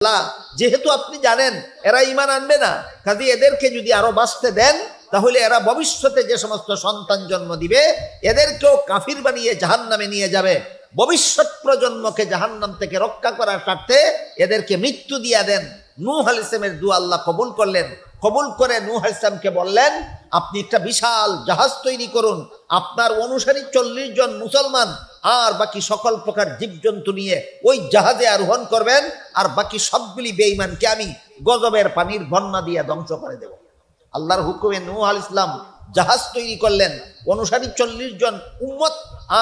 আল্লাহ যেহেতু আপনি জানেন এরা ঈমান আনবে না, কাজে এদেরকে যদি আরো বাঁচতে দেন তাহলে এরা ভবিষ্যতে যে সমস্ত সন্তান জন্ম দিবে এদেরকেও কাফির বানিয়ে জাহান্নামে নিয়ে যাবে। ভবিষ্যৎ প্রজন্মকে জাহান্নাম থেকে রক্ষা করার স্বার্থে এদেরকে মৃত্যু দিয়ে দেন। নূহ আলাইহিস সালামের দোয়া আল্লাহ কবুল করলেন। কবুল করে নূহ আলাইহিস সালামকে বললেন, আপনি একটা বিশাল জাহাজ তৈরি করুন, আপনার অনুসারী 40 জন মুসলমান আর বাকি সকল প্রকার জীবজন্তু নিয়ে ওই জাহাজে আরোহণ করবেন, আর বাকি সবগুলি বেঈমানকে আমি গজবের পানির বন্যা দিয়ে ধ্বংস করে দেব। আল্লাহর হুকুমে নূহ আলাইহিস সালাম জাহাজ তৈরি করলেন, অনুসারী 40 জন উম্মত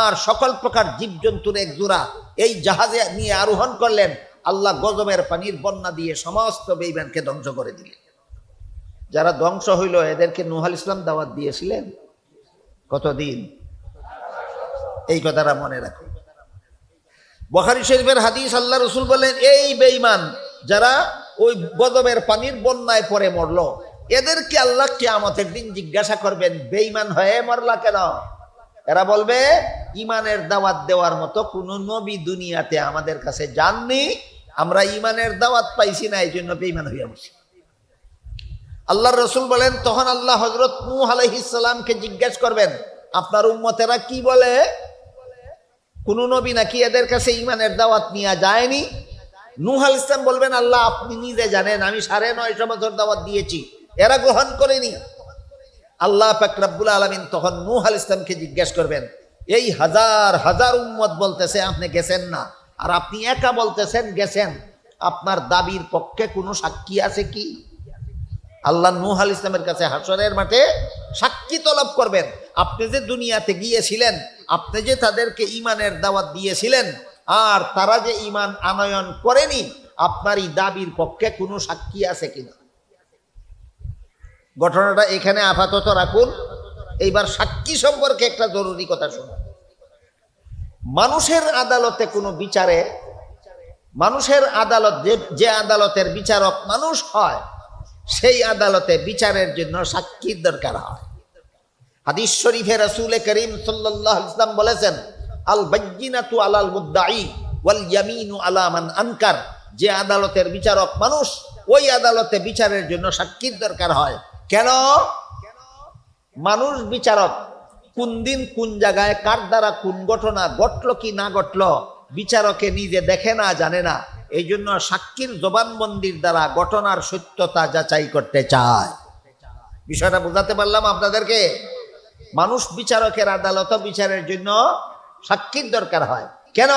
আর সকল প্রকার জীবজন্তুর এক জোড়া এই জাহাজে নিয়ে আরোহণ করলেন। আল্লাহ গজবের পানির বন্যা দিয়ে সমস্ত বেঈমানকে ধ্বংস করে দিলেন। যারা ধ্বংস হইল এদেরকে নূহ আলাইহিস সালাম দাওয়াত দিয়েছিলেন কতদিন? এই কথাটা মনে রাখুন। বুখারী শরীফের হাদিস, আল্লাহ রাসূল বলেন, এই বেঈমান যারা ওই গজবের পানির বন্যায় পড়ে মরল এদেরকে আল্লাহ কিয়ামতের দিন জিজ্ঞাসা করবেন, বেঈমান হয়ে মরলা কেন? এরা বলবে, ঈমানের দাওয়াত দেওয়ার মতো কোন নবী দুনিয়াতে আমাদের কাছে যাননি, আমরা ঈমানের দাওয়াত পাইছি না, এই জন্য বেঈমান হইয়া বসি। আল্লাহর রাসূল বলেন, তখন আল্লাহ হযরত নূহ আলাইহিস সালামকে জিজ্ঞাসা করবেন, আপনার উম্মতেরা কি বলে? কোন নবী নাকি এদের কাছে ঈমানের দাওয়াত নিয়ে যায়নি? নূহ আলাইহিস সালাম বলবেন, আল্লাহ আপনি নিজে জানেন আমি 950 বছর দাওয়াত দিয়েছি, এরা গ্রহণ করেনি। আল্লাহ পাক রব্বুল আলামিন তখন নূহ আলাইহিস সালামকে জিজ্ঞাসা করবেন, এই হাজার হাজার উম্মত বলতেছে আপনি গেছেন না, আর আপনি একা বলতেছেন গেছেন, আপনার দাবির পক্ষে কোনো সাক্ষী আছে কি? আল্লাহ নূহ আলাইহিস সালামের কাছে হাসরের মাঠে সাক্ষী তলব করবেন, আপনি যে দুনিয়াতে গিয়েছিলেন, আপনি যে তাদেরকে ঈমানের দাওয়াত দিয়েছিলেন আর তারা যে ঈমান আনয়ন করেনি, আপনার এই দাবির পক্ষে কোনো সাক্ষী আছে কিনা? ঘটনাটা এখানে আপাতত রাখুন। এইবার সাক্ষী সম্পর্কে একটা জরুরি কথা শুনুন। মানুষের আদালতে কোনো বিচারে, মানুষের আদালত যে আদালতের বিচারক মানুষ হয়, সেই আদালতে বিচারের জন্য সাক্ষীর দরকার হয়। হাদিস শরীফে রাসূল করিম সাল্লাল্লাহু আলাইহি ওয়াসাল্লাম বলেছেন, আল বায়্যিনাতু আলাল মুদ্দাঈ ওয়াল ইয়ামিনু আলা মান আনকার। যে আদালতের বিচারক মানুষ, ওই আদালতে বিচারের জন্য সাক্ষীর দরকার হয়। কেন? মানুষ বিচারক, কোন দিন কোন জায়গায় কার দ্বারা কোন ঘটনা ঘটলো কি না ঘটলো বিচারকে নিজে দেখে না, জানে না। এই জন্য সাক্ষীর জবানবন্দির দ্বারা ঘটনার সত্যতা যাচাই করতে চায়। বিষয়টা বোঝাতে পারলাম আপনাদেরকে? মানুষ বিচারকের আদালত বিচারের জন্য সাক্ষীর দরকার হয়। কেন?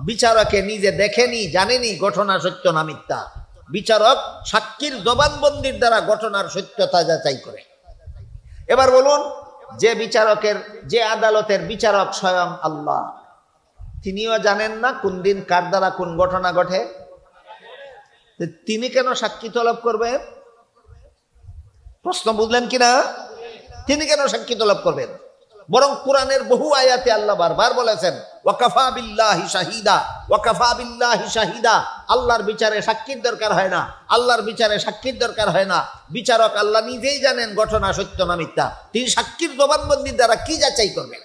বিচারকে নিজে দেখেনি, জানেনি ঘটনা সত্য না মিথ্যা। বিচারক সাক্ষীর জবানবন্দির দ্বারা ঘটনার সত্যতা যাচাই করে। এবার বলুন, যে আদালতের বিচারক স্বয়ং আল্লাহ, তিনিও জানেন না কোন দিন কার দ্বারা কোন ঘটনা ঘটে, তিনি কেন সাক্ষী তলব করবেন? প্রশ্ন বুঝলেন কিনা? তিনি কেন সাক্ষী তলব করবেন? বরং কোরআনের বহু আয়াতে আল্লাহ বারবার বলেছেন, ওয়াকাফা বিল্লাহি শাহিদা, ওয়াকাফা বিল্লাহি শাহিদা। আল্লাহর বিচারে সাক্ষীর দরকার হয় না, আল্লাহর বিচারে সাক্ষীর দরকার হয় না। বিচারক আল্লাহ নিজেই জানেন ঘটনা সত্য না মিথ্যা, তিনি সাক্ষীর জবানবন্দির দ্বারা কি যাচাই করবেন?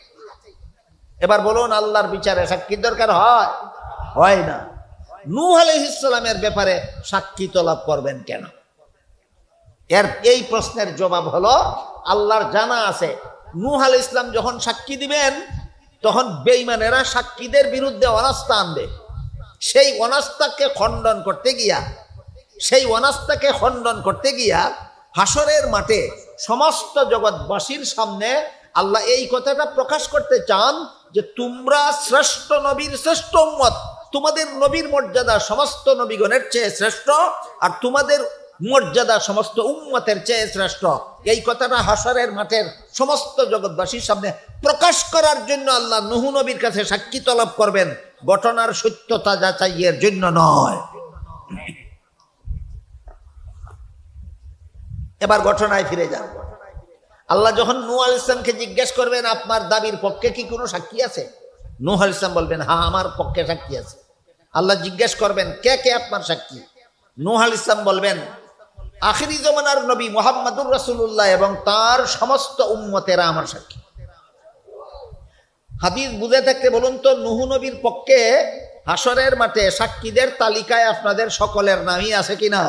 এবার বলুন, আল্লাহর বিচারে সাক্ষীর দরকার হয় না। নূহ আলাইহিস সালামের ব্যাপারে সাক্ষী তলব করবেন কেন? এর এই প্রশ্নের জবাব হলো, আল্লাহর জানা আছে নূহ আলাইহিস সালাম যখন সাক্ষী দিবেন তখন বেঈমানেরা সাক্ষীদের বিরুদ্ধে অনাস্থা আনবে। সেই অনাস্থাকে খণ্ডন করতে গিয়া হাসরের মাঠে সমস্ত জগৎবাসীর সামনে আল্লাহ এই কথাটা প্রকাশ করতে চান যে তোমরা শ্রেষ্ঠ নবীর শ্রেষ্ঠ উম্মত, তোমাদের নবীর মর্যাদা সমস্ত নবীগণের চেয়ে শ্রেষ্ঠ, আর তোমাদের মর্যাদা সমস্ত উম্মতের চেয়ে শ্রেষ্ঠ। এই কথাটা হাসরের মাঠের সমস্ত জগৎবাসীর সামনে প্রকাশ করার জন্য আল্লাহ নূহ নবীর কাছে সাক্ষী তলব করবেন, ঘটনার সত্যতা যাচাইয়ের জন্য নয়। এবার ঘটনায় ফিরে যান। আল্লাহ যখন নূহ আলাইহিস সালামকে জিজ্ঞেস করবেন, আপনার দাবির পক্ষে কি কোনো সাক্ষী আছে? নূহ আলাইহিস সালাম বলবেন, হ্যাঁ আমার পক্ষে সাক্ষী আছে। আল্লাহ জিজ্ঞেস করবেন, কে কে আপনার সাক্ষী? নূহ আলাইহিস সালাম বলবেন, আখিরি জমানার নবী মুহাম্মদুর রাসূলুল্লাহ এবং তার সমস্ত উম্মতেরা আমার সাক্ষী। হাদিস বুঝে থাকতে বলুন তো, নূহ নবীর পক্ষে হাসরের মাঠে সাক্ষীদের তালিকায় আপনাদের সকলের নামই আছে কিনা?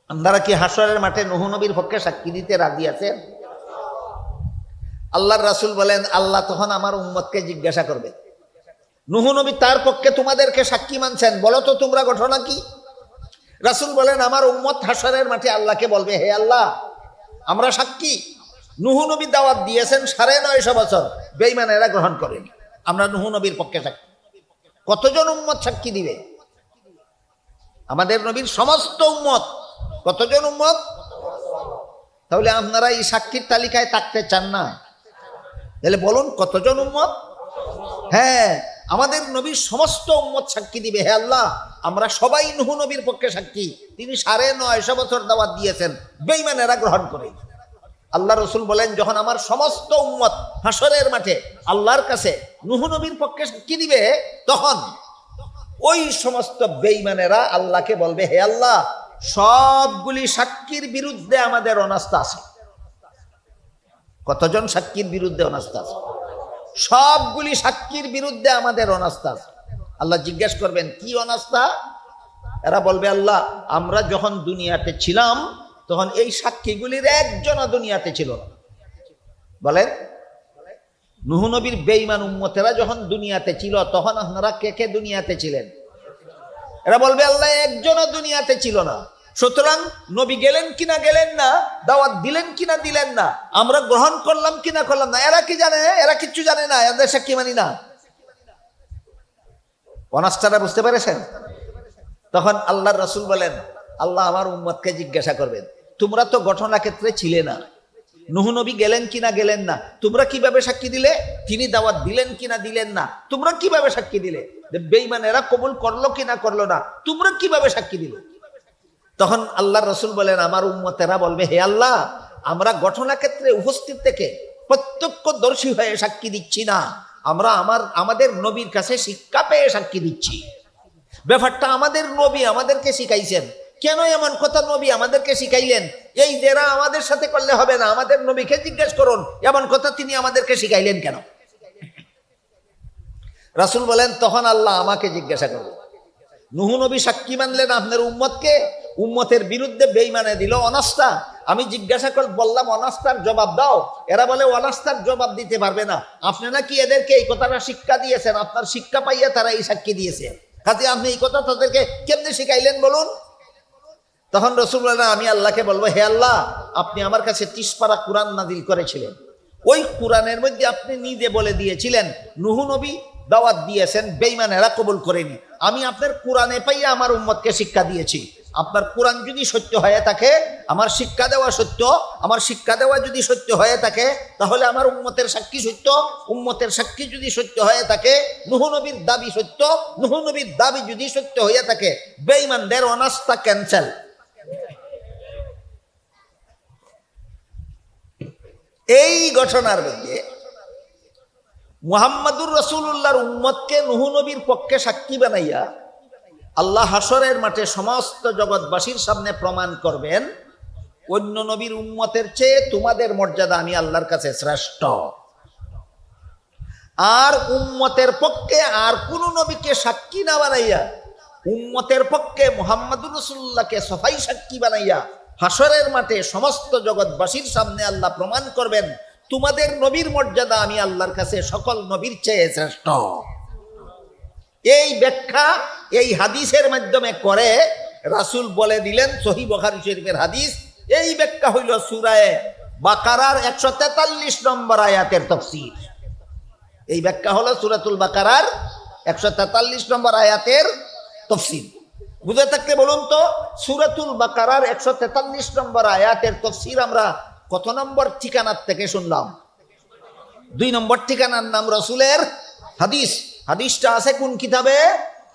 আপনারা কি হাসরের মাঠে নূহ নবীর পক্ষে সাক্ষী দিতে রাজি আছেন? আল্লাহর রাসূল বলেন, আল্লাহ তখন আমার উম্মতকে জিজ্ঞাসা করবে, নূহ নবী তার পক্ষে তোমাদেরকে সাক্ষী মানছেন, বলো তো তোমরা ঘটনা কি? রাসূল বলেন, আমার উম্মত হাসরের মাঠে আল্লাহকে বলবে, হে আল্লাহ, আমরা সাক্ষী নূহ নবী দাওয়াত দিয়েছেন 950 বছর, বেঈমানেরা গ্রহণ করেনি, আমরা নূহ নবীর পক্ষে সাক্ষী। কতজন উম্মত সাক্ষী দিবে? আমাদের নবীর সমস্ত উম্মত। কতজন উম্মত? তাহলে আপনারা এই সাক্ষীর তালিকায় থাকতে চান না? তাহলে বলুন কতজন উম্মত? হ্যাঁ, আমাদের নবীর সমস্ত উম্মত সাক্ষী দিবে, হে আল্লাহ, আমরা সবাই নূহ নবীর পক্ষে সাক্ষী, তিনি 950 বছর দাওয়াত দিয়েছেন, বেঈমানেরা গ্রহণ করে। আল্লাহ রসুল বলেন, যখন আমার সমস্ত উম্মত হাসরের মাঠে আল্লাহর কাছে নূহ নবীর পক্ষে সাক্ষী দিবে, তখন ওই সমস্ত বেঈমানেরা আল্লাহকে বলবে, হে আল্লাহ, সবগুলি সাক্ষীর বিরুদ্ধে আমাদের অনাস্থা আছে। কতজন সাক্ষীর বিরুদ্ধে অনাস্থা আছে? সবগুলি সাক্ষীর বিরুদ্ধে আমাদের অনাস্থা আছে। আল্লাহ জিজ্ঞেস করবেন, কি অনাস্থা? এরা বলবে, আল্লাহ, আমরা যখন দুনিয়াতে ছিলাম তখন এই সাক্ষীগুলির একজনও দুনিয়াতে ছিল না। বলেন, নূহ নবীর বেঈমান উম্মতেরা যখন দুনিয়াতে ছিল, তখন আপনারা কে কে দুনিয়াতে ছিলেন? এরা বলবে, আল্লাহ, একজনও দুনিয়াতে ছিল না। সুতরাং নবী গেলেন কিনা গেলেন না, দাওয়াত দিলেন কিনা দিলেন না, আমরা গ্রহণ করলাম কিনা করলাম না, এরা কি জানে? এরা কিচ্ছু জানে না, এদের সাক্ষী মানি না। অনাস্থাটা বুঝতে পেরেছেন? তখন আল্লাহর রাসূল বলেন, আল্লাহ আমার উম্মতকে জিজ্ঞাসা করবেন, তোমরা তো ঘটনাক্ষেত্রে ছিলে না, নূহ নবী গেলেন কিনা গেলেন না, তোমরা কিভাবে সাক্ষী দিলে? তিনি দাওয়াত দিলেন কিনা দিলেন না, তোমরা কিভাবে সাক্ষী দিলে? বেঈমানেরা কবুল করলো কিনা করলো না, তোমরা কিভাবে সাক্ষী দিলে? তখন আল্লাহর রাসূল বলেন, আমার উম্মতেরা বলবে, হে আল্লাহ, আমরা ঘটনাক্ষেত্রে উপস্থিত থেকে প্রত্যক্ষদর্শী হয়ে সাক্ষী দিচ্ছি না, আমরা আমাদের নবীর কাছে শিক্ষা পেয়ে সাক্ষী দিচ্ছি। ব্যাপারটা আমাদের নবী আমাদেরকে শিখাইছেন। কেন এমন কথা নবী আমাদেরকে শিখাইলেন? এই যারা আমাদের সাথে করলে হবে না, আমাদের নবীকে জিজ্ঞেস করুন এমন কথা তিনি আমাদেরকে শিখাইলেন কেন? রাসূল বলেন, তখন আল্লাহ আমাকে জিজ্ঞাসা করবেন, নূহ নবী সাক্ষী মানলেন আপনার উম্মতকে, উম্মতের বিরুদ্ধে বেঈমানে দিল অনাস্থা, আমি জিজ্ঞাসা করে বললাম অনাস্থার জবাব দাও, এরা বলে অনাস্থার জবাব দিতে পারবে না, আপনি নাকি এদেরকে এই কথাটা শিক্ষা দিয়েছেন, আপনার শিক্ষা পাইয়া তারা এই সাক্ষী দিয়েছে, কাজে আপনি এই কথা তাদেরকে কেমনে শিখাইলেন বলুন? তখন রাসূল বলেন, আমি আল্লাহকে বলবো, হে আল্লাহ, আপনি আমার কাছে 30 পারা কোরআন নাযিল করেছিলেন, ওই কোরআনের মধ্যে আপনি নিজে বলে দিয়েছিলেন নূহ নবী দাওয়াত দিয়েছেন, বেঈমানেরা কবুল করেনি, আমি আপনার কোরআনে পাইয়া আমার উম্মতকে শিক্ষা দিয়েছি, আপনার কোরআন যদি সত্য হয়ে থাকে, আমার শিক্ষা দেওয়া সত্য, আমার শিক্ষা দেওয়া যদি সত্য হয়ে থাকে, তাহলে আমার উম্মতের সাক্ষী সত্য, উম্মতের সাক্ষী যদি সত্য হয়ে থাকে, নূহ নবীর দাবি সত্য, নূহ নবীর দাবি যদি সত্য হয়ে থাকে, বেঈমানদের অনাস্থা ক্যান্সেল। এই ঘটনার মধ্যে মুহাম্মাদুর রাসূলুল্লাহর উম্মতকে নূহ নবীর পক্ষে সাক্ষী বানাইয়া আল্লাহ হাসরের মাঠে সমস্ত জগৎবাসীর সামনে প্রমাণ করবেন, অন্য নবীর উম্মতের চেয়ে তোমাদের মর্যাদা আমি আল্লাহর কাছে শ্রেষ্ঠ। আর উম্মতের পক্ষে আর কোন নবীকে সাক্ষী না বানাইয়া, উম্মতের পক্ষে মুহাম্মাদুর রাসূলুল্লাহকে সফাই সাক্ষী বানাইয়া হাসরের মাঠে সমস্ত জগৎবাসীর সামনে আল্লাহ প্রমাণ করবেন, তোমাদের নবীর মর্যাদা আমি আল্লাহর কাছে সকল নবীর চেয়ে শ্রেষ্ঠ। এই ব্যাখ্যা এই হাদিসের মাধ্যমে করে রাসূল বলে দিলেন, সহিহ বুখারী শরীফের হাদিস, এই ব্যাখ্যা হইল সূরা বাকারার 143 নম্বর আয়াতের তাফসীর। এই ব্যাখ্যা হলো সূরাতুল বাকারার 143 নম্বর আয়াতের তাফসীর। বুঝে থাকলে বলুন তো, সূরাতুল বাকারার 143 নম্বর আয়াতের তাফসীর আমরা কত নম্বর ঠিকানার থেকে শুনলাম? 2 নম্বর ঠিকানার নাম রাসূলের হাদিস। হাদিসটা আছে কোন কিতাবে?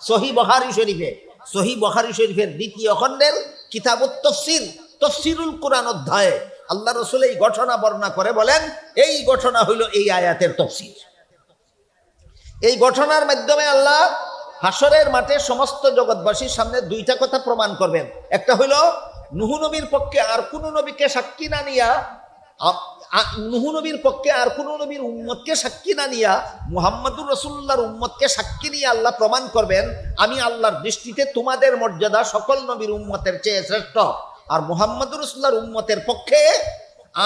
সহিহ বুখারী শরীফে। সহিহ বুখারী শরীফের 2য় খণ্ডের কিতাবুত তাফসীর, তাফসীরুল কুরআন অধ্যায়ে আল্লাহ রাসূল এই ঘটনা বর্ণনা করে বলেন, এই ঘটনা হইল এই আয়াতের তাফসীর। এই ঘটনার মাধ্যমে আল্লাহ হাসরের মাঠে সমস্ত জগৎবাসীর সামনে 2টা কথা প্রমাণ করবেন। একটা হইল নূহ নবীর পক্ষে আর কোন নবীকে সাক্ষী না নিয়া নূহ নবীর পক্ষে আর কোন নবীর উম্মতকে সাক্ষী না নিয়া মুহাম্মদুর রাসূলুল্লাহর উম্মতকে সাক্ষী নিয়ে আল্লাহ প্রমাণ করবেন আমি আল্লাহর দৃষ্টিতে তোমাদের মর্যাদা সকল নবীর উম্মতের চেয়ে শ্রেষ্ঠ। আর মুহাম্মদুর রাসূলুল্লাহর উম্মতের পক্ষে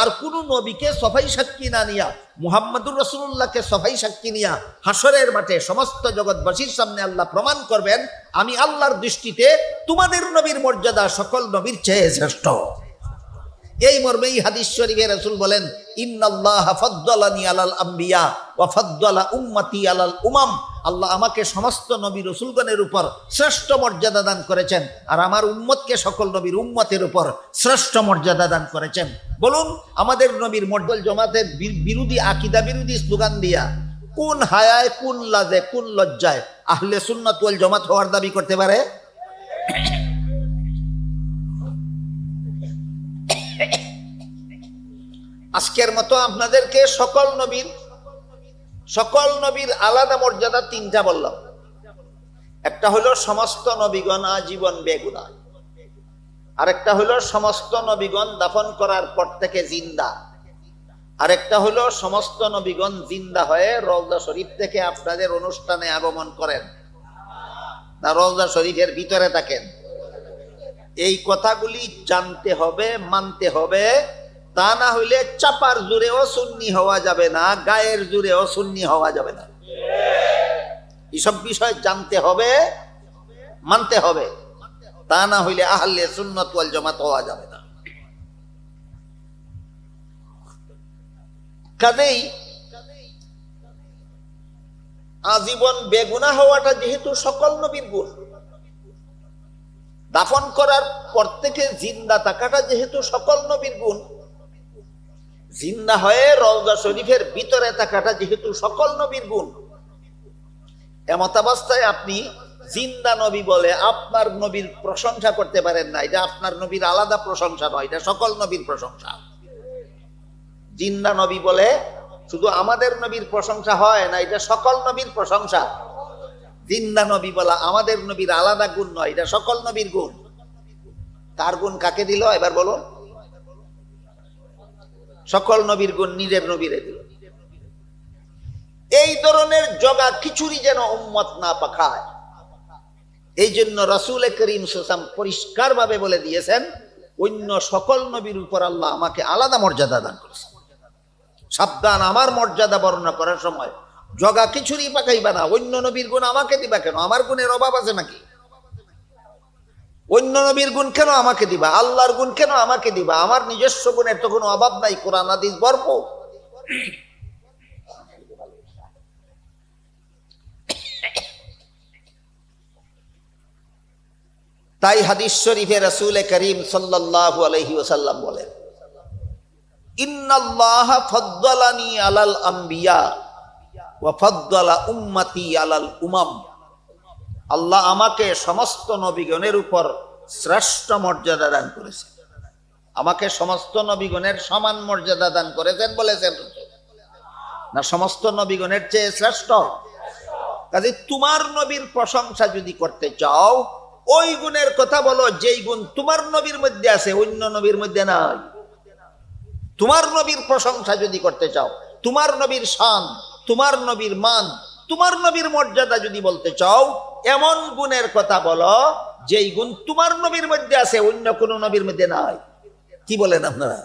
আর কোন নবীকে সফাই সাক্ষী না নিয়া মুহাম্মদুর রাসূলুল্লাহকে সফাই সাক্ষী নিয়া হাসরের মাঠে সমস্ত জগৎবাসীর সামনে আল্লাহ প্রমাণ করবেন আমি আল্লাহর দৃষ্টিতে তোমাদের নবীর মর্যাদা সকল নবীর চেয়ে শ্রেষ্ঠ। এই মর্মে এই হাদিস শরীফে রাসূল বলেন ইন্নাল্লাহা ফাদ্দালানি আলাল আম্বিয়া ওয়া ফাদ্দালা উম্মতি আলাল উমাম। আল্লাহ আমাকে সমস্ত নবী রাসূলগণের উপর শ্রেষ্ঠ মর্যাদা দান করেছেন আর আমার উম্মতকে সকল নবীর উম্মতের উপর শ্রেষ্ঠ মর্যাদা দান করেছেন। বলুন আমাদের নবীর মর্যাদা জামাতের বিরোধী আকীদা বিরোধী স্লোগান দিয়া কোন হায়ায় কোন লাজে কোন লজ্জায় আহলে সুন্নাত ওয়াল জামাত হওয়ার দাবি করতে পারে? আজকের মতো আপনাদেরকে সকল নবীর আলাদা মর্যাদা তিনটা বললাম। একটা হলো সমস্ত নবীগণ আজীবন বেগুনাহ, আরেকটা হলো সমস্ত নবীগণ দাফন করার পর থেকে জিন্দা, আরেকটা হলো সমস্ত নবীগণ জিন্দা হয়ে রওজা শরীফ থেকে আপনাদের অনুষ্ঠানে আগমন করেন না রওজা শরীফের ভিতরে থাকেন। এই কথাগুলি জানতে হবে, মানতে হবে, তা না হইলে চাপার জোরেও সুন্নি হওয়া যাবে না, গায়ের জোরেও সুন্নি হওয়া যাবে না। এসব বিষয় জানতে হবে, মানতে হবে, তা না হইলে আহলে সুন্নাত ওয়াল জামাত হওয়া যাবে না। কাজেই আজীবন বেগুনাহ হওয়াটা যেহেতু সকল নবীর গুণ, দাফন করার পর থেকে জিন্দা থাকাটা যেহেতু সকল নবীর গুণ, জিন্দা হয়ে রওজা শরীফের ভিতরে থাকাটা যেহেতু সকল নবীর গুণ, এমতাবস্থায় আপনি জিন্দা নবী বলে আপনার নবীর প্রশংসা করতে পারেন না। এটা আপনার নবীর আলাদা প্রশংসা নয়, এটা সকল নবীর প্রশংসা। জিন্দা নবী বলে শুধু আমাদের নবীর প্রশংসা হয় না, এটা সকল নবীর প্রশংসা। জিন্দা নবী বলা আমাদের নবীর আলাদা গুণ নয়, এটা সকল নবীর গুণ। কার গুণ কাকে দিল এবার বলুন? সকল নবীর গুণ নিজের নবীরে দিল। এই ধরনের জগা খিচুড়ি যেন উম্মত না পাখায়, এই জন্য রাসূল করিম সাল্লাল্লাহু আলাইহি ওয়াসাল্লাম পরিষ্কার ভাবে বলে দিয়েছেন অন্য সকল নবীর উপর আল্লাহ আমাকে আলাদা মর্যাদা দান করেছেন। সাবধান, আমার মর্যাদা বর্ণনা করার সময় জগা খিচুড়ি পাকাইবা না। অন্য নবীর গুণ আমাকে দিবা কেন? আমার গুণের অভাব আছে নাকি? অন্য নবীর গুণ কেন আমাকে দিবা? আল্লাহর গুণ কেন আমাকে দিবা? আমার নিজস্ব গুণের তো কোনো অভাব নাই, কোরআন হাদিস ভরপুর। তাই হাদিস শরীফে রাসূল করিম সাল্লাল্লাহু আলাইহি ওয়াসাল্লাম বলেন ইন্নাল্লাহা ফাদ্দালানি আলাল আম্বিয়া ওয়া ফাদ্দালা উম্মতি আলাল উমাম। আল্লাহ আমাকে সমস্ত নবীগণের উপর শ্রেষ্ঠ মর্যাদা দান করেছেন, আমাকে সমস্ত নবীগণের সমান মর্যাদা দান করেছেন বলেছেন না? সমস্ত নবীগণের চেয়ে শ্রেষ্ঠ। কাজে তোমার নবীর প্রশংসা যদি করতে চাও ওই গুণের কথা বলো যেই গুণ তোমার নবীর মধ্যে আছে, অন্য নবীর মধ্যে নাই। তোমার নবীর প্রশংসা যদি করতে চাও, তোমার নবীর শান, তোমার নবীর মান, তোমার নবীর মর্যাদা যদি বলতে চাও, এমন গুণের কথা বলো যেই গুণ তোমার নবীর মধ্যে আছে, অন্য কোন নবীর মধ্যে নাই। কি বলেন আপনারা?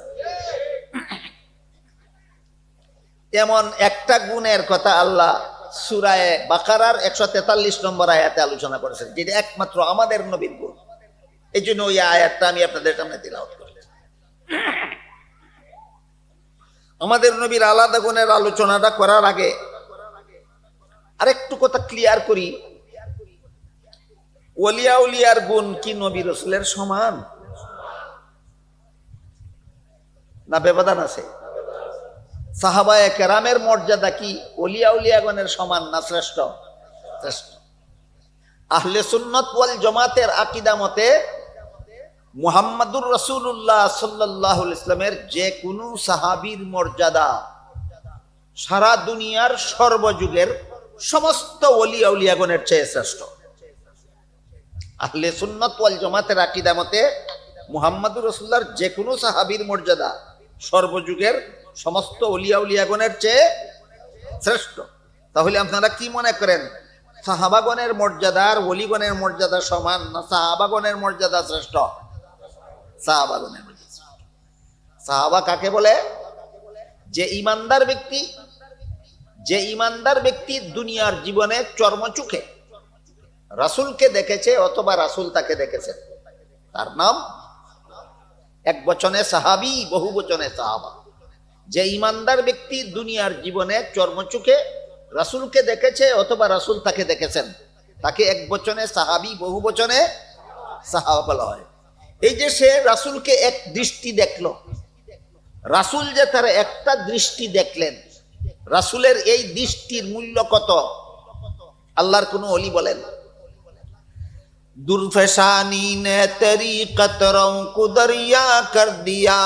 এমন একটা গুণের কথা আল্লাহ সূরা বাকারার 143 নম্বর আয়াতে আলোচনা করেছেন, যেটা একমাত্র আমাদের নবীর গুণ। এই জন্য ওই আয়াতটা আমি আপনাদের সামনে তিলাওয়াত করছি। আমাদের নবীর আলাদা গুণের আলোচনাটা করার আগে আরেকটু কথা ক্লিয়ার করি। ওলিয়া উলিয়ার গুণ কি নবী রাসূলের সমান না ব্যবধান আছে? সাহাবায়ে কেরামের মর্যাদা কি ওলিয়া উলিয়াগণের সমান না শ্রেষ্ঠ? শ্রেষ্ঠ। আহলে সুন্নাত ওয়াল জামাতের আকীদা মতে মুহাম্মাদুর রাসূলুল্লাহ সাল্লাল্লাহু আলাইহি ওয়াসাল্লামের যে কোনো সাহাবীর মর্যাদা সারা দুনিয়ার সর্বযুগের সমস্ত ওলিয়া উলিয়াগণের চেয়ে শ্রেষ্ঠ। আহলে সুন্নাত ওয়াল জামাতের আকীদা মতে মুহাম্মাদুর রাসূলুল্লাহর যে কোনো সাহাবীর মর্যাদা সর্বযুগের সমস্ত ওলিয়া উলিয়াগণের চেয়ে শ্রেষ্ঠ। তাহলে আপনারা কি মনে করেন, সাহাবাগণের মর্যাদা আর ওলিগণের মর্যাদা সমান, না সাহাবাগণের মর্যাদা শ্রেষ্ঠ? সাহাবাগণের মর্যাদা। সাহাবা কাকে বলে? যে ইমানদার ব্যক্তি দুনিয়ার জীবনে চর্মচোখে রাসূলকে দেখেছে অথবা রাসূল তাকে দেখেছে, তার নাম এক বচনে সাহাবী, বহু বচনে সাহাবা। যে ইমানদার ব্যক্তি দুনিয়ার জীবনে চর্মচোখে রাসূলকে দেখেছে অথবা রাসূল তাকে দেখেছেন, তাকে এক বচনে সাহাবী, বহু বচনে সাহাবা বলা হয়। এই যে সে রাসূলকে এক দৃষ্টি দেখলো, রাসূল যে তার একটা দৃষ্টি দেখলেন, রাসূলের এই দৃষ্টির মূল্য কত? আল্লাহর কোন ওলি বলেন, দুরফেশানি নে তেরি কতরোं को दरिया कर दिया,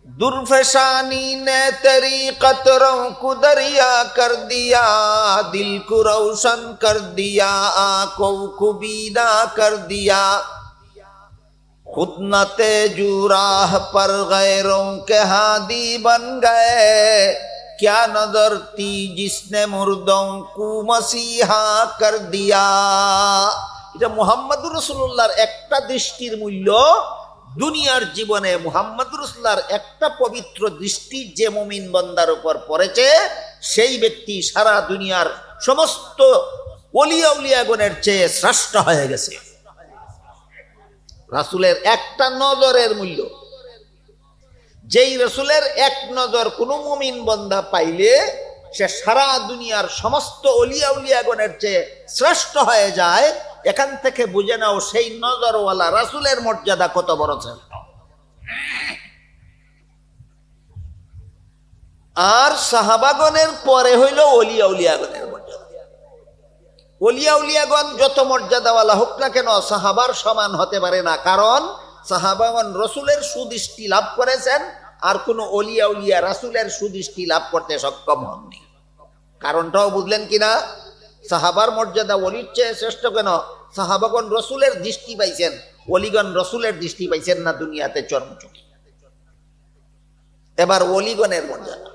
दुर्फेशानी ने तेरी कतरों को दरिया कर दिया, दिल को रोशन कर दिया, आंखों को बीना कर दिया, खुद न तेजू राह पर गैरों के हादी बन गए, क्या नजर थी जिसने मुर्दों को मसीहा कर दिया। এটা মুহাম্মদুর রাসূলুল্লাহর একটা দৃষ্টির মূল্য। দুনিয়ার জীবনে মুহাম্মদুর রাসূলুল্লাহর একটা পবিত্র দৃষ্টি যে মুমিন বান্দার উপর পড়েছে, সেই ব্যক্তি সারা দুনিয়ার সমস্ত ওলিয়া উলিয়াগণের চেয়ে শ্রেষ্ঠ হয়ে গেছে। রাসূলের একটা নজরের মূল্য, যেই রাসূলের এক নজর কোনো মুমিন বান্দা পাইলে সে সারা দুনিয়ার সমস্ত ওলিয়া উলিয়াগণের চেয়ে শ্রেষ্ঠ হয়ে যায়। এখান থেকে বুঝে নাও সেই নজরওয়ালা রাসূলের মর্যাদা কত বড় শ্রেষ্ঠ। আর সাহাবাগণের পরে হইল ওলিয়া উলিয়াগণের মর্যাদা। ওলিয়া উলিয়াগণ যত মর্যাদাওয়ালা হোক না কেন, সাহাবার সমান হতে পারে না, কারণ সাহাবাগণ রাসূলের সুদৃষ্টি লাভ করেছেন, আর কোন ওলিয়া উলিয়া রাসূলের সুদৃষ্টি লাভ করতে সক্ষম হননি। কারণটাও বুঝলেন কিনা? সাহাবার মর্যাদা ওলির চেয়ে শ্রেষ্ঠ কেন? সাহাবাগণ রাসূলের দৃষ্টি পাইছেন, ওলিগণ রাসূলের দৃষ্টি পাইছেন না দুনিয়াতে চর্মচোখে। এবার ওলিগণের মর্যাদা।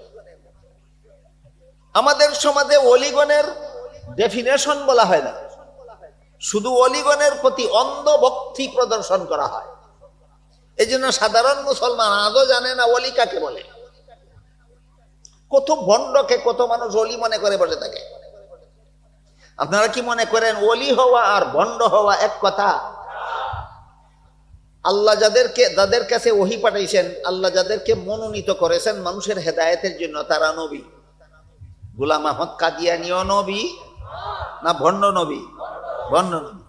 আমাদের সমাজে ওলিগণের ডেফিনেশন বলা হয় না, শুধু ওলিগণের প্রতি অন্ধ ভক্তি প্রদর্শন করা হয়। এই জন্য সাধারণ মুসলমান আজও জানে না ওলি কাকে বলে। কত ভণ্ডকে কত মানুষ ওলি মনে করে বসে থাকে। আপনারা কি মনে করেন ওলি হওয়া আর ভণ্ড হওয়া এক কথা? আল্লাহ যাদের কাছে ওহী পাঠাইছেন, আল্লাহ যাদেরকে মনোনীত করেছেন মানুষের হেদায়েতের জন্য, তারা নবী। গোলাম আহমদ কাদিয়ানীও নবী না ভণ্ড নবী? ভণ্ড নবী।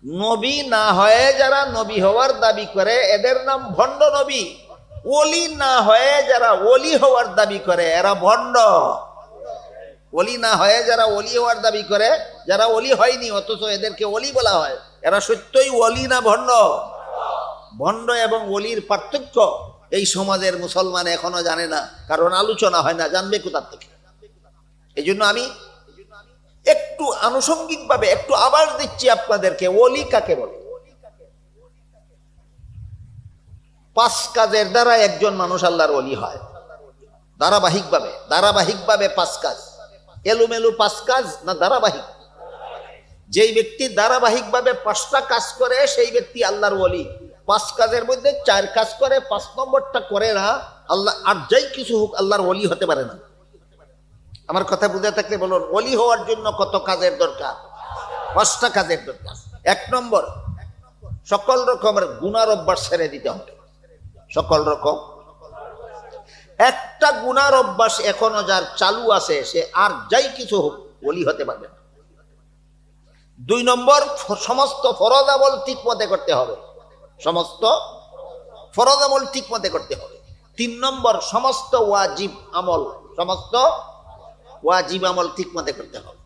নবী না হয়ে যারা নবী হওয়ার দাবি করে এদের নাম ভণ্ড নবী। ওলি না হয়ে যারা ওলি হওয়ার দাবি করে এরা ভণ্ড। ওলি না হয়ে যারা ওলি হওয়ার দাবি করে, যারা ওলি হয়নি অথচ এদেরকে ওলি বলা হয়, এরা সত্যই ওলি না ভণ্ড? ভণ্ড এবং ওলির পার্থক্য এই সমাজের মুসলমান এখনো জানে না, কারণ আলোচনা হয় না, জানবে কোথা থেকে। এই জন্য আমি একটু আনুষঙ্গিকভাবে একটু আবার দিচ্ছি আপনাদেরকে, ওলি কাকে বলে। 5 কাজের দ্বারা একজন মানুষ আল্লাহর ওলি হয়, ধারাবাহিকভাবে 5 কাজ। এলোমেলো 5 কাজ না ধারাবাহিক? যেই ব্যক্তি ধারাবাহিকভাবে 5টা কাজ করে সেই ব্যক্তি আল্লাহর ওলি। 5 কাজের মধ্যে 4 কাজ করে, 5 নম্বরটা করে না, আল্লাহ আর যাই কিছু হোক আল্লাহর ওলি হতে পারে না। আমার কথা বুঝে থাকলে বলুন, ওলি হওয়ার জন্য কত কাজের দরকার? 5টা কাজের দরকার। 1 নম্বর, সকল রকমের গুনার অভ্যাস ছেড়ে দিতে হবে। সকল রকম একটা গুনার অভ্যাস এখনো যার চালু আছে, সে আর যাই কিছু হোক ওলি হতে পারবে না। 2 নম্বর, সমস্ত ফরজ আমল ঠিক মতে করতে হবে। সমস্ত ফরজ আমল ঠিক মতে করতে হবে। 3 নম্বর, সমস্ত ওয়াজিব আমল ঠিক মতে করতে হবে।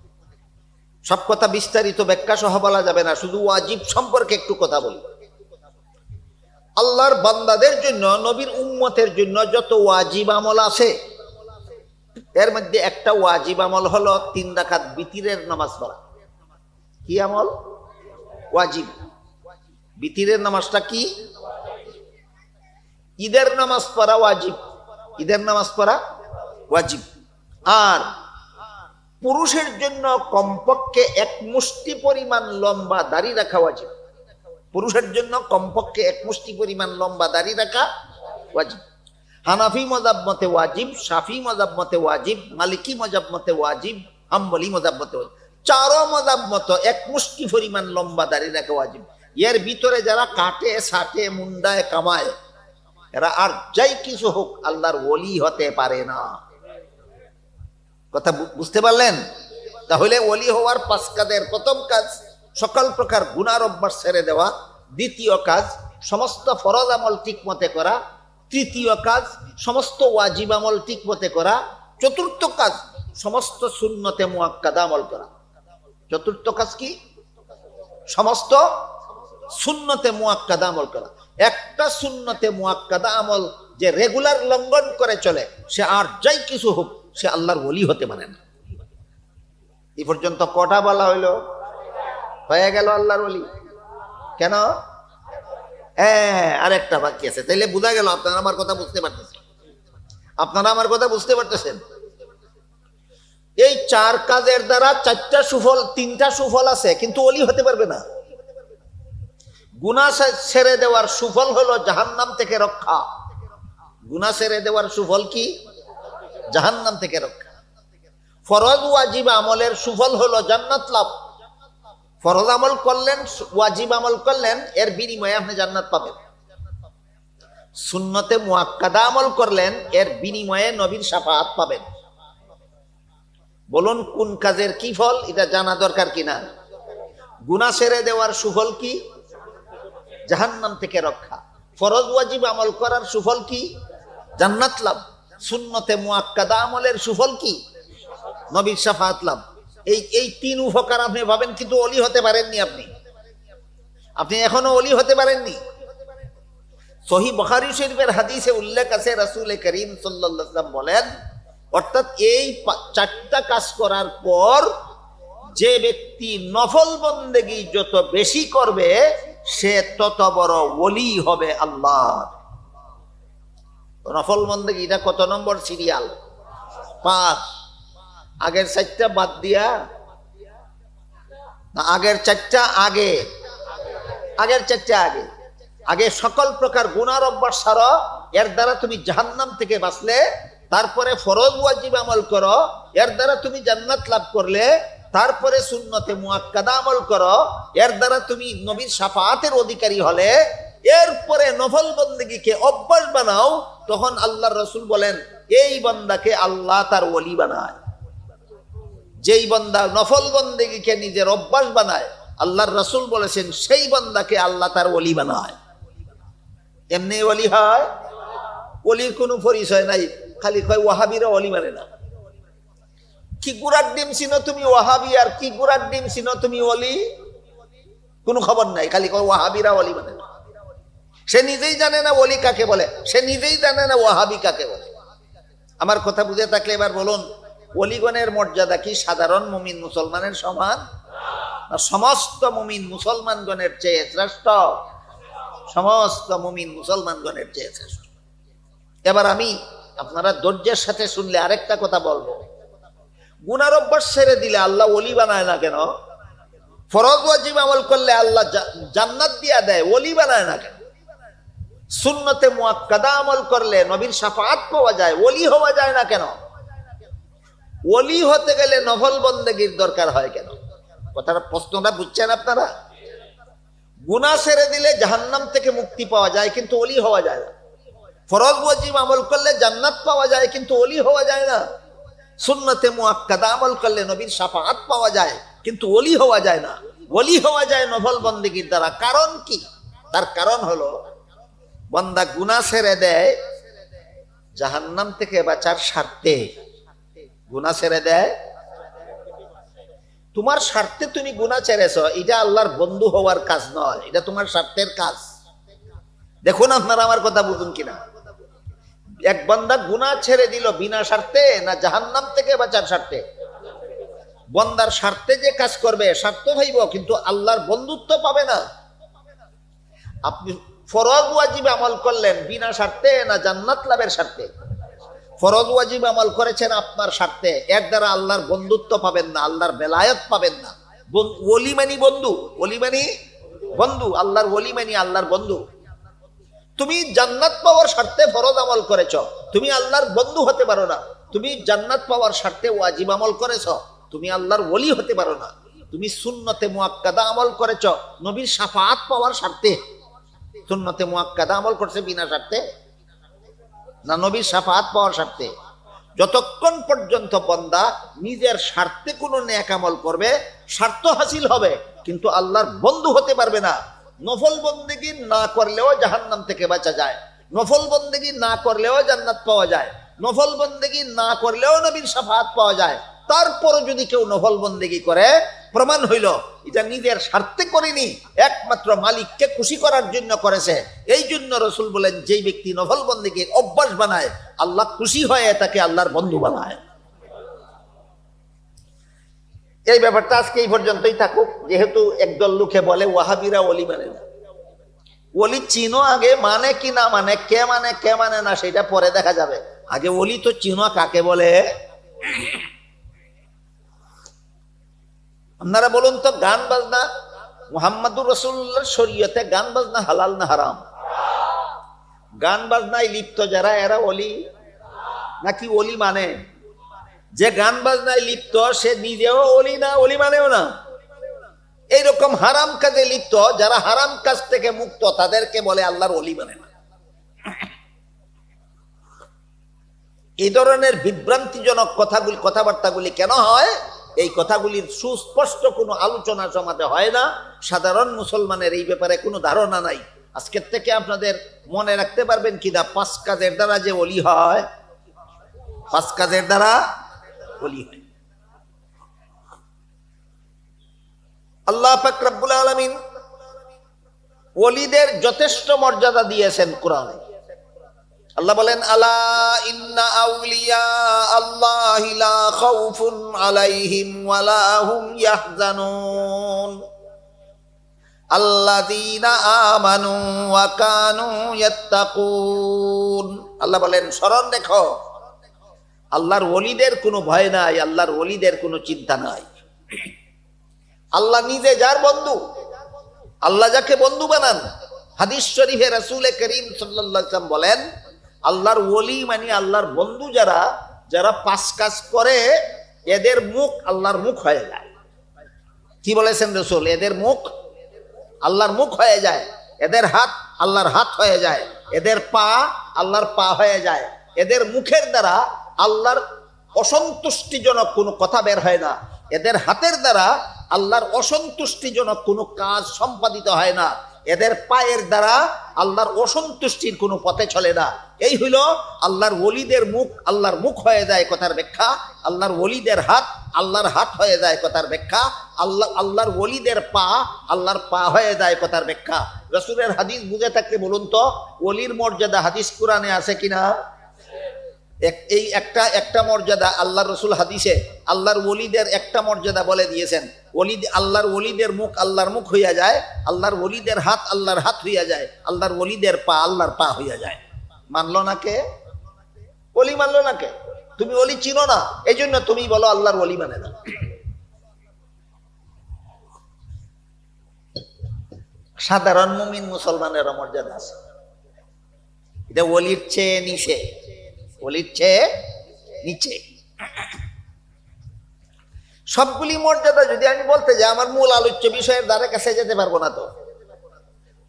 সব কথা বিস্তারিত ব্যাখ্যা সহ বলা যাবে না, শুধু ওয়াজিব সম্পর্কে একটু কথা বলি। আল্লাহর বান্দাদের জন্য, নবীর উম্মতের জন্য যত ওয়াজিব আমল আছে, এর মধ্যে একটা ওয়াজিব আমল হলো 3 রাকাত বিতিরের নামাজ পড়া। কি আমল? ওয়াজিব। বিতিরের নামাজটা কি? ঈদের নামাজ পড়া ওয়াজিব, ঈদের নামাজ পড়া ওয়াজিব। আর পুরুষের জন্য কমপক্ষে এক মুষ্টি পরিমাণ লম্বা দাড়ি রাখা ওয়াজিব। পুরুষের জন্য কমপক্ষে এক মুষ্টি পরিমাণ লম্বা দাড়ি রাখা ওয়াজিব। হানাফি মযাব মতে ওয়াজিব, শাফি মযাব মতে ওয়াজিব, মালিকি মযাব মতে ওয়াজিব, হাম্বলি মযাব মতে ওয়াজিব। চারো মযাব মতো এক মুষ্টি পরিমাণ লম্বা দাড়ি রাখা ওয়াজিব। এর ভিতরে যারা কাটে সাটে মুন্ডায় কামায় এরা আর যাই কিছু হোক আল্লাহর ওলি হতে পারে না। কথা বুঝতে পারলেন? তাহলে ওলি হওয়ার 5 কাজের প্রথম কাজ সকল প্রকার গুনার অভ্যাস ছেড়ে দেওয়া, দ্বিতীয় কাজ সমস্ত ফরজ আমল ঠিকমতে করা, তৃতীয় কাজ সমস্ত ওয়াজিব আমল ঠিকমতে করা, চতুর্থ কাজ সমস্ত সুন্নতে মুআক্কাদা আমল করা। চতুর্থ কাজ কি? সমস্ত সুন্নতে মুআক্কাদা আমল করা। একটা সুন্নতে মুআক্কাদা আমল যে রেগুলার লঙ্ঘন করে চলে সে আর যাই কিছু হোক সে আল্লাহর ওলি হতে পারে না। এই পর্যন্ত কটা বলা হইল? হয়ে গেল আল্লাহর ওলি। কেন? আরেকটা বাকি আছে। তাইলে বোঝা গেল আপনারা আমার কথা বুঝতে পারতেছেন, আপনারা আমার কথা বুঝতে পারতেছেন। এই 4 কাজের দ্বারা 4টা সুফল, 3টা সুফল আছে, কিন্তু ওলি হতে পারবে না। গুনাহ ছেড়ে দেওয়ার সুফল হলো জাহান্নাম থেকে রক্ষা। গুনাহ ছেড়ে দেওয়ার সুফল কি? জাহান্নাম থেকে রক্ষা। ফরজ ওয়াজিব আমলের সুফল হলো জান্নাত লাভ। ফরজ আমল করলেন, ওয়াজিব আমল করলেন, এর বিনিময়ে আপনি জান্নাত পাবেন। সুন্নতে মুআক্কাদা আমল করলেন, এর বিনিময়ে নবীর শাফাআত পাবেন। বলুন কোন কাজের কি ফল, এটা জানা দরকার কিনা? গুনাহ ছেড়ে দেওয়ার সুফল কি? জাহান্নাম থেকে রক্ষা। ফরজ ওয়াজিব আমল করার সুফল কি? জান্নাত লাভ। সুন্নতে মুআক্কাদা আমলের সুফল কি? নবীর শাফাআত লাভ। এই 3 উপকার আপনি ভাবেন, কিন্তু ওলি হতে পারেননি। আপনি এখনো ওলি হতে পারেননি। সহিহ বুখারী শরীফের হাদিসে উল্লেখ আছে, রাসূল করিম সাল্লাল্লাহু আলাইহি ওয়াসাল্লাম বলেন, অর্থাৎ এই 4টা কাজ করার পর যে ব্যক্তি নফল বন্দেগী যত বেশি করবে সে তত বড় ওলি হবে আল্লাহর। নফল বন্দেগী এটা কত নম্বর সিরিয়াল? 5। আগের 4টা বাদ দিয়া না, আগের 4টা আগে, আগের 4টা আগে। আগে সকল প্রকার গুনার অভ্যাস ছাড়ো, এর দ্বারা তুমি জাহান্নাম থেকে বাঁচলে। তারপরে ফরজ ওয়াজিব আমল করো, এর দ্বারা তুমি জান্নাত লাভ করলে। তারপরে সুন্নতে মুআক্কাদা আমল করো, এর দ্বারা তুমি নবীর শাফাআতের অধিকারী হলে। এরপরে নফল বন্দেগীকে অভ্যাস বানাও, তখন আল্লাহর রাসূল বলেন এই বান্দাকে আল্লাহ তার ওলি বানায়। যেই বান্দা নফল বন্দেগীকে নিজের অভ্যাস বানায়, আল্লাহর রাসূল বলেছেন সেই বান্দাকে আল্লাহ তার ওলি বানায়। এমনি ওলি হয়? ওলির কোনো পরিচয় নাই, খালি কয় ওয়াহাবিরা ওলি মানে না। কি গুড়ার ডিম চিনো তুমি ওয়াহাবি, আর কি গুড়ার ডিম চিনো তুমি ওলি? কোনো খবর নাই, খালি কয় ওয়াহাবিরা ওলি মানে না। সে নিজেই জানে না ওলি কাকে বলে, সে নিজেই জানে না ওয়াহাবি কাকে বলে। আমার কথা বুঝে থাকলে এবার বলুন, ওলিগণের মর্যাদা কি সাধারণ মুমিন মুসলমানের সমান? না সমস্ত মুমিন মুসলমানগণের চেয়ে শ্রেষ্ঠ? সমস্ত মুমিন মুসলমানগণের চেয়ে শ্রেষ্ঠ। এবার আমি আপনারা ধৈর্যের সাথে শুনলে আরেকটা কথা বলবো। গুনার অভ্যাস ছেড়ে দিলে আল্লাহ ওলি বানায় না কেন? ফরজ ওয়াজিব আমল করলে আল্লাহ জান্নাত দিয়া দেয়, ওলি বানায় না কেন? সুন্নতে মুআক্কাদা আমল করলে নবীর শাফাআত পাওয়া যায়, ওলি হওয়া যায় না কেন? ওলি হতে গেলে নফল বন্দেগীর দরকার হয় কেন? কথাটা, প্রশ্নটা বুঝছেন আপনারা? গুনাহ ছেড়ে দিলে জাহান্নাম থেকে মুক্তি পাওয়া যায়, কিন্তু ওলি হওয়া যায় না। ফরজ ওয়াজিব আমল করলে জান্নাত পাওয়া যায়, কিন্তু ওলি হওয়া যায় না। সুন্নতে মুআক্কাদা আমল করলে নবীর শাফাআত পাওয়া যায়, কিন্তু ওলি হওয়া যায় না। ওলি হওয়া যায় নফল বন্দেগীর দ্বারা। কারণ কি? তার কারণ হলো বান্দা গুনাহ ছেড়ে দেয় জাহান্নাম থেকে বাঁচার স্বার্থে। গুনাহ ছেড়ে দেয় তোমার স্বার্থে, তুমি গুনাহ ছেড়েছ, এটা আল্লাহর বন্ধু হওয়ার কাজ নয়, এটা তোমার স্বার্থের কাজ। দেখুন আপনারা আমার কথা বুঝুন কিনা। এক বান্দা গুনাহ ছেড়ে দিল বিনা স্বার্থে না জাহান্নাম থেকে বাঁচার স্বার্থে? বান্দার স্বার্থে যে কাজ করবে স্বার্থ ভাইব, কিন্তু আল্লাহর বন্ধুত্ব পাবে না। আপনি ফরজ ওয়াজিব আমল করলেন বিনা স্বার্থে না জান্নাত লাভের স্বার্থে? ফরজ ওয়াজিব আমল করেছেন আপনার স্বার্থে, এর দ্বারা আল্লাহর বন্ধুত্ব পাবেন না, আল্লাহর বেলায়েত পাবেন না। ওলি মানি বন্ধু, ওলি মানি বন্ধু, আল্লাহর ওলি মানি আল্লাহর বন্ধু। তুমি জান্নাত পাওয়ার স্বার্থে ফরজ আমল করেছ, তুমি আল্লাহর বন্ধু হতে পারো না। তুমি জান্নাত পাওয়ার স্বার্থে ওয়াজিব আমল করেছ, তুমি আল্লাহর ওলি হতে পারো না। তুমি সুন্নতে মুআক্কাদা আমল করেছ নবীর শাফাআত পাওয়ার স্বার্থে, সুন্নতে মুআক্কাদা আমল করছে বিনা স্বার্থে না নবীর শাফাআত পাওয়ার স্বার্থে? যতক্ষণ পর্যন্ত বান্দা নিজের স্বার্থে কোনো নেক আমল করবে, স্বার্থ হাসিল হবে, কিন্তু আল্লাহর বন্ধু হতে পারবে না। নফল বন্দেগী না করলেও জাহান্নাম থেকে বাঁচা যায়, নফল বন্দেগী না করলেও জান্নাত পাওয়া যায়, নফল বন্দেগী না করলেও নবীর শাফাআত পাওয়া যায়। তারপরও যদি কেউ নফল বন্দেগী করে, প্রমাণ হইল এটা নিজের স্বার্থে করেনি, একমাত্র মালিককে খুশি করার জন্য করেছে। এই জন্য রসুল বলেন, যেই ব্যক্তি নফল বন্দেগী অভ্যাস বানায়, আল্লাহ খুশি হয়ে তাকে আল্লাহর বন্ধু বানায়। এই ব্যাপারটা আজকে এই পর্যন্তই থাকুক। যেহেতু একদল লোকে বলে ওয়াহাবিরা ওলি মানে না, ওলি চিনো আগে, মানে কি না মানে, কে মানে না সেটা পরে দেখা যাবে, আগে ওলি তো চিনো কাকে বলে। আপনারা বলুন তো, গান বাজনা মুহাম্মাদুর রাসূলুল্লাহর শরীয়তে গান বাজনা হালাল না হারাম? গান বাজনায় লিপ্ত যারা, এরা ওলি নাকি ওলি মানে? যে গান বাজনায় লিপ্ত সে নিজেও ওলি না, ওলি মানেও না। এইরকম হারাম কাজে লিপ্ত যারা হারাম কাজ থেকে মুক্ত, তাদেরকে বলে আল্লাহর ওলি মানে না। এই ধরনের বিভ্রান্তিজনক কথাবার্তাগুলি কেন হয়? এই কথাগুলির সুস্পষ্ট কোনো আলোচনা সমাজে হয় না। সাধারণ মুসলমানের এই ব্যাপারে কোনো ধারণা নাই। আজকের থেকে আপনাদের মনে রাখতে পারবেন কিনা, 5 কাজের দ্বারা যে ওলি হয়, 5 কাজের দ্বারা ওলি হয়। আল্লাহ পাক রব্বুল আলামিন ওলিদের যথেষ্ট মর্যাদা দিয়েছেন কোরআনে। আল্লাহ বলেন, আলা ইন্না আউলিয়া আল্লাহি লা খাউফুন আলাইহিম ওয়ালা হুম ইয়াহজানুন আল্লাযীনা আমানু ওয়া কানু ইয়াত্তাকুন। আল্লাহ বলেন, স্মরণ রেখো, আল্লাহর ওলিদের কোনো ভয় নাই, আল্লাহর ওলিদের কোনো চিন্তা নাই। আল্লাহ নিজে যার বন্ধু, আল্লাহ যাকে বন্ধু বানান, হাদিস শরীফে রাসূল করিম সাল্লাল্লাহু আলাইহি ওয়াসাল্লাম বলেন, আল্লাহর ওলি মানে আল্লাহর বন্ধু যারা, যারা 5 কাজ করে, এদের মুখ আল্লাহর মুখ হয়ে যায়। কি বলেছেন রাসূল? এদের মুখ আল্লাহর মুখ হয়ে যায়, এদের হাত আল্লাহর হাত হয়ে যায়, এদের পা আল্লাহর পা হয়ে যায়, এদের মুখের দ্বারা আল্লাহর অসন্তুষ্টিজনক কোনো কথা বের হয় না, এদের হাতের দ্বারা আল্লাহর অসন্তুষ্টিজনক কোনো কাজ সম্পাদিত হয় না, এদের পায়ের দ্বারা আল্লাহর অসন্তুষ্টির কোনো পথে চলে না। এই হইল আল্লাহর ওলিদের মুখ আল্লাহর মুখ হয়ে যায় কথার ব্যাখ্যা। আল্লাহর ওলিদের হাত আল্লাহর হাত হয়ে যায় কথার ব্যাখ্যা। আল্লাহর ওলিদের পা আল্লাহর পা হয়ে যায় কথার ব্যাখ্যা। রাসূলের হাদিস বুঝে থাকতে বলুন তো, ওলির মর্যাদা হাদিস কোরআনে আছে কিনা? এই একটা মর্যাদা আল্লাহর রাসূল হাদিসে আল্লাহর ওলিদের একটা মর্যাদা বলে দিয়েছেন। আল্লাহর ওলিদের মুখ আল্লাহর মুখ হইয়া যায়, আল্লাহর ওলিদের হাত আল্লাহর হাত হইয়া যায়, আল্লাহর ওলিদের পা আল্লাহর পা হইয়া যায়। মানলো না কে? ওলি মানলো না কে? তুমি ওলি চিনো না, এই জন্য তুমি বলো আল্লাহর ওলি মানে না। সাধারণ মুমিন মুসলমানের মর্যাদা আছে, এটা ওলির চেয়ে নিচে, ওলির চেয়ে নিচে। সবগুলি মর্যাদা যদি আমি বলতে যাই, আমার মূল আলোচ্য বিষয়ের দ্বারা কাছে যেতে পারবো না। তো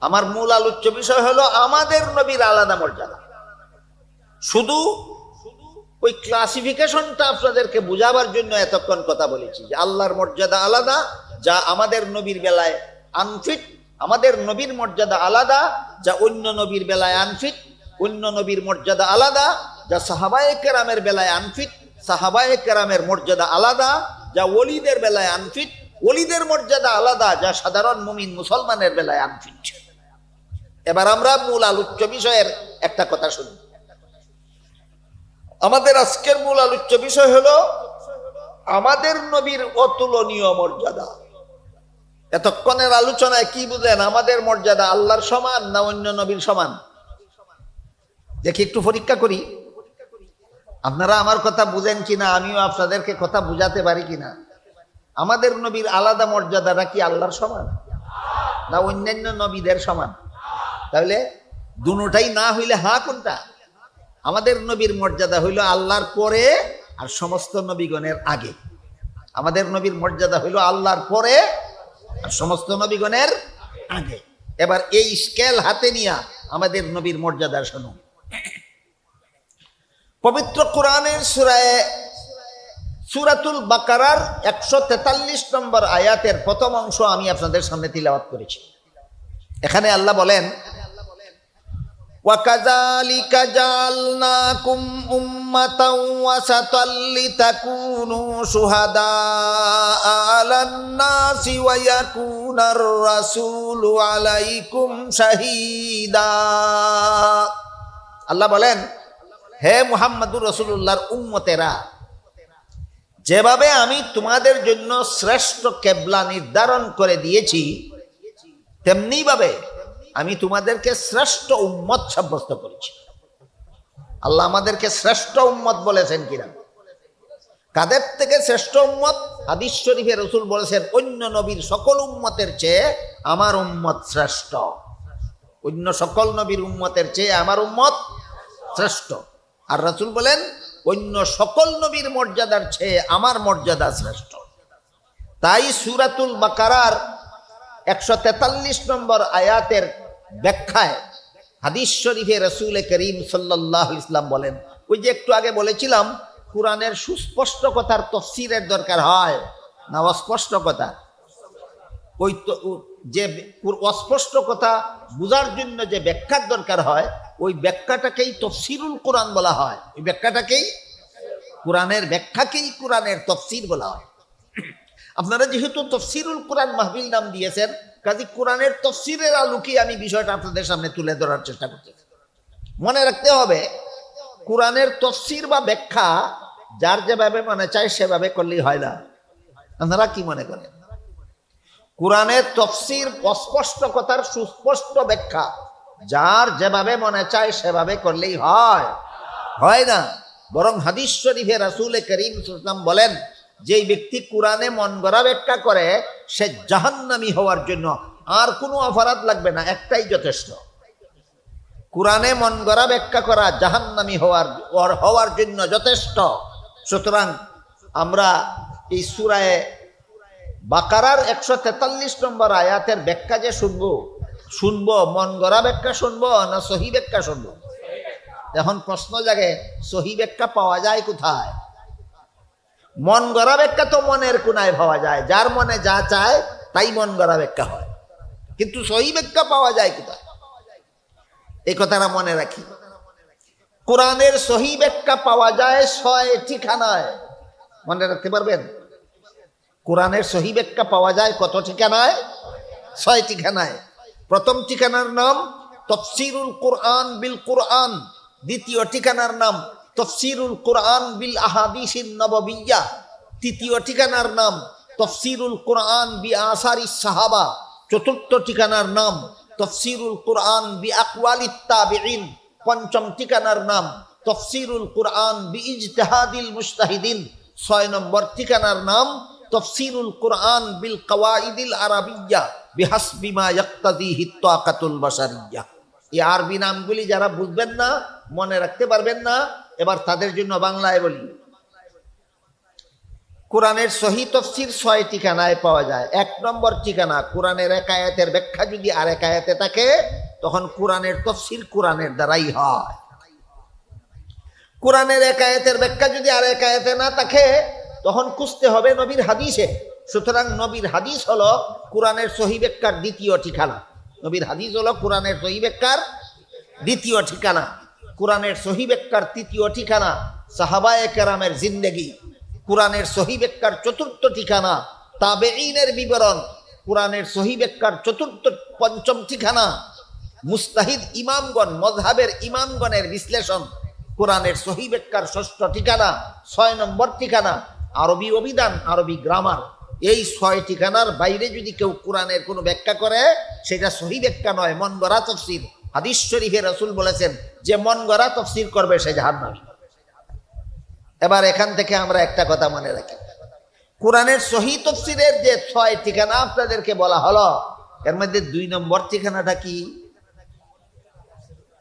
আমার মূল আলোচ্য বিষয় হলো আমাদের নবীর আলাদা মর্যাদা। শুধু ওই ক্লাসিফিকেশনটা আপনাদেরকে বুঝাবার জন্য এতক্ষণ কথা বলেছি যে আল্লাহর মর্যাদা আলাদা, যা আমাদের নবীর বেলায় আনফিট। আমাদের নবীর মর্যাদা আলাদা, যা অন্য নবীর বেলায় আনফিট। অন্য নবীর মর্যাদা আলাদা, যা সাহাবায়ে কেরামের বেলায় আনফিট। সাহাবায়ে কেরামের মর্যাদা আলাদা, যা ওলিদের বেলায় আনফিট। ওলিদের মর্যাদা আলাদা, যা সাধারণ মুমিন মুসলমানের বেলায় আনফিট। এবার আমরা মূল আলোচ্য বিষয়ের একটা কথা শুনি। আমাদের আজকের মূল আলোচ্য বিষয় হলো আমাদের নবীর অতুলনীয় মর্যাদা এতক্ষণের আলোচনায় কি বুঝলেন? আমাদের মর্যাদা আল্লাহর সমান না অন্য নবীর সমান? দেখি একটু পরীক্ষা করি, আপনারা আমার কথা বুঝেন কিনা, আমিও আপনাদেরকে কথা বুঝাতে পারি কিনা। আমাদের নবীর আলাদা মর্যাদাটা কি আল্লাহর সমান না অন্যান্য নবীদের সমান? তাহলে দুটোটাই না হইলে হ্যাঁ কোনটা? আমাদের নবীর মর্যাদা হইল আল্লাহর পরে আর সমস্ত নবীগণের আগে। আমাদের নবীর মর্যাদা হইল আল্লাহর পরে আর সমস্ত নবীগণের আগে। এবার এই স্কেল হাতে নিয়া আমাদের নবীর মর্যাদা শুনুন। পবিত্র কোরআনের সূরাতুল বাকারার 143 নম্বর আয়াতের প্রথম অংশ আমি আপনাদের সামনে তিলাওয়াত করেছি। এখানে আল্লাহ বলেন, وَكَذَلِكَ جَعَلْنَاكُمْ أُمَّةً وَسَطًا لِتَكُونُوا شُهَدَاءَ عَلَى النَّاسِ وَيَكُونَ الرَّسُولُ عَلَيْكُمْ شَهِيدًا। আল্লাহ বলেন, হে মুহাম্মদুর রাসূলুল্লাহর উম্মতেরা, যেভাবে আমি তোমাদের জন্য শ্রেষ্ঠ কেবলা নির্ধারণ করে দিয়েছি, তেমনি ভাবে আমি তোমাদেরকে শ্রেষ্ঠ উম্মত সাব্যস্ত করেছি। আল্লাহ আমাদেরকে শ্রেষ্ঠ উম্মত বলেছেন কিনা? কাদের থেকে শ্রেষ্ঠ উম্মত? হাদিস শরীফে রাসূল বলেছেন, অন্য নবীর সকল উম্মতের চেয়ে আমার উম্মত শ্রেষ্ঠ। অন্য সকল নবীর উম্মতের চেয়ে আমার উম্মত শ্রেষ্ঠ। আর রাসূল বলেন, অন্য সকল নবীর মর্যাদার চেয়ে আমার মর্যাদা শ্রেষ্ঠ। তাই সূরাতুল বাকারার 143 নম্বর আয়াতের ব্যাখ্যায় হাদিস শরীফে রাসূল করিম সাল্লাল্লাহু আলাইহি ওয়াসাল্লাম বলেন, ওই যে একটু আগে বলেছিলাম কোরআনের সুস্পষ্ট কথার তাফসীরের দরকার হয় না অস্পষ্ট কথা? ওই যে অস্পষ্ট কথা বোঝার জন্য যে ব্যাখ্যার দরকার হয়, ওই ব্যাখ্যাটাকেই তাফসীরুল কোরআন বলা হয়। ওই ব্যাখ্যাটাকেই, কোরআনের ব্যাখ্যাকেই কোরআনের তাফসীর বলা হয়। আপনারা যেহেতু তাফসীরুল কোরআন মাহফিল নাম দিয়েছেন, কাজী কোরআনের তাফসীরের আলোকে আমি বিষয়টা আপনাদের সামনে তুলে ধরার চেষ্টা করতেছি। মনে রাখতে হবে, কোরআনের তাফসীর বা ব্যাখ্যা যার যেভাবে মনে চায় সেভাবে করলেই হয় না। আপনারা কি মনে করেন? কোরআনের তাফসীর অস্পষ্ট কথার সুস্পষ্ট ব্যাখ্যা যার যেভাবে মনে চায় সেভাবে করলেই হয় না। বরং হাদিস শরীফে রাসূল করিম সাল্লাল্লাহু আলাইহি ওয়াসাল্লাম বলেন, যেই ব্যক্তি কোরআনে মন গড়া ব্যাখ্যা করে সে জাহান্নামী হওয়ার জন্য আর কোনো অপরাধ লাগবে না, একটাই যথেষ্ট। কোরআনে মন গড়া ব্যাখ্যা করা জাহান্নামী হওয়ার জন্য যথেষ্ট। সুতরাং আমরা এই সূরা বাকারার 143 নম্বর আয়াতের ব্যাখ্যা যে শুনবো, মন গড়া ব্যাখ্যা শুনবো না সহি ব্যাখ্যা শুনবো? এখন প্রশ্ন জাগে, সহি ব্যাখ্যা পাওয়া যায় কোথায়? মন গড়া ব্যাখ্যা তো মনের কোনায় পাওয়া যায়, যার মনে যা চায় তাই মন গড়া ব্যাখ্যা হয়। কিন্তু সহি ব্যাখ্যা পাওয়া যায় কোথায়? এই কথাটা মনে রাখি। কোরআনের সহি ব্যাখ্যা পাওয়া যায় 6 ঠিকানায়। মনে রাখতে পারবেন? কোরআনের সহি ব্যাখ্যা পাওয়া যায় কত ঠিকানায়? 6 ঠিকানায়। প্রথম ঠিকানার নাম তাফসীরুল কোরআন বিল কোরআন। দ্বিতীয় ঠিকানার নাম তাফসীরুল কোরআন বিল আহাদিসিন নববিয়্যা। তৃতীয় ঠিকানার নাম তাফসীরুল কোরআন বি আসারিস সাহাবা। চতুর্থ ঠিকানার নাম তাফসীরুল কোরআন বি আকওয়ালিত তাবিঈন। পঞ্চম ঠিকানার নাম তাফসীরুল কোরআন বি ইজতিহাদিল মুজতাহিদিন। 6 নম্বর ঠিকানার নাম তাফসীরুল কোরআন বিল কওয়াইদিল আরাবিয়্যা বিহাসবি মা ইয়াক্তাদিহি তাকাতুল বাশারিয়্যা। এই আরবি নামগুলি যারা বুঝবেন না, মনে রাখতে পারবেন না, এবার তাদের জন্য বাংলায় বলি। কোরআনের সহি তাফসীর 6 ঠিকানায় পাওয়া যায়। 1 নম্বর ঠিকানা, কোরআনের এক আয়াতের ব্যাখ্যা যদি আরেক আয়াতে থাকে তখন কোরআনের তাফসীর কোরআনের দ্বারাই হয়। কোরআনের এক আয়াতের ব্যাখ্যা যদি আরেক আয়াতে না থাকে তখন খুঁজতে হবে নবীর হাদিসে। সুতরাং নবীর হাদিস হলো কোরআনের সহি ব্যাখ্যার দ্বিতীয় ঠিকানা। নবীর হাদিস হলো কোরআনের সহি ব্যাখ্যার দ্বিতীয় ঠিকানা। কোরআনের সহি ব্যাখ্যার তৃতীয় ঠিকানা সাহাবায়ে কেরামের জিন্দেগি। কোরআনের সহি ব্যাখ্যার চতুর্থ ঠিকানা তাবেঈনের বিবরণ। কোরআনের সহি ব্যাখ্যার পঞ্চম ঠিকানা মুস্তাহিদ ইমামগণ, মযহাবের ইমামগণের বিশ্লেষণ। কোরআনের সহি ব্যাখ্যার ষষ্ঠ ঠিকানা 6 নম্বর ঠিকানা আরবি অভিধান, আরবি গ্রামার। এই 6 ঠিকানার বাইরে যদি কেউ কোরআনের কোনো ব্যাখ্যা করে সেটা সহি ব্যাখ্যা নয়, মন গড়া তাফসীর। হাদিস শরীফে রাসূল বলেছেন যে মন গড়া তাফসীর করবে সে জাহান্নামী। এবার এখান থেকে আমরা একটা কথা মনে রাখি, কোরআনের সহি তাফসীরের যে 6 ঠিকানা আপনাদেরকে বলা হলো, এর মধ্যে 2 নম্বর ঠিকানাটা কি?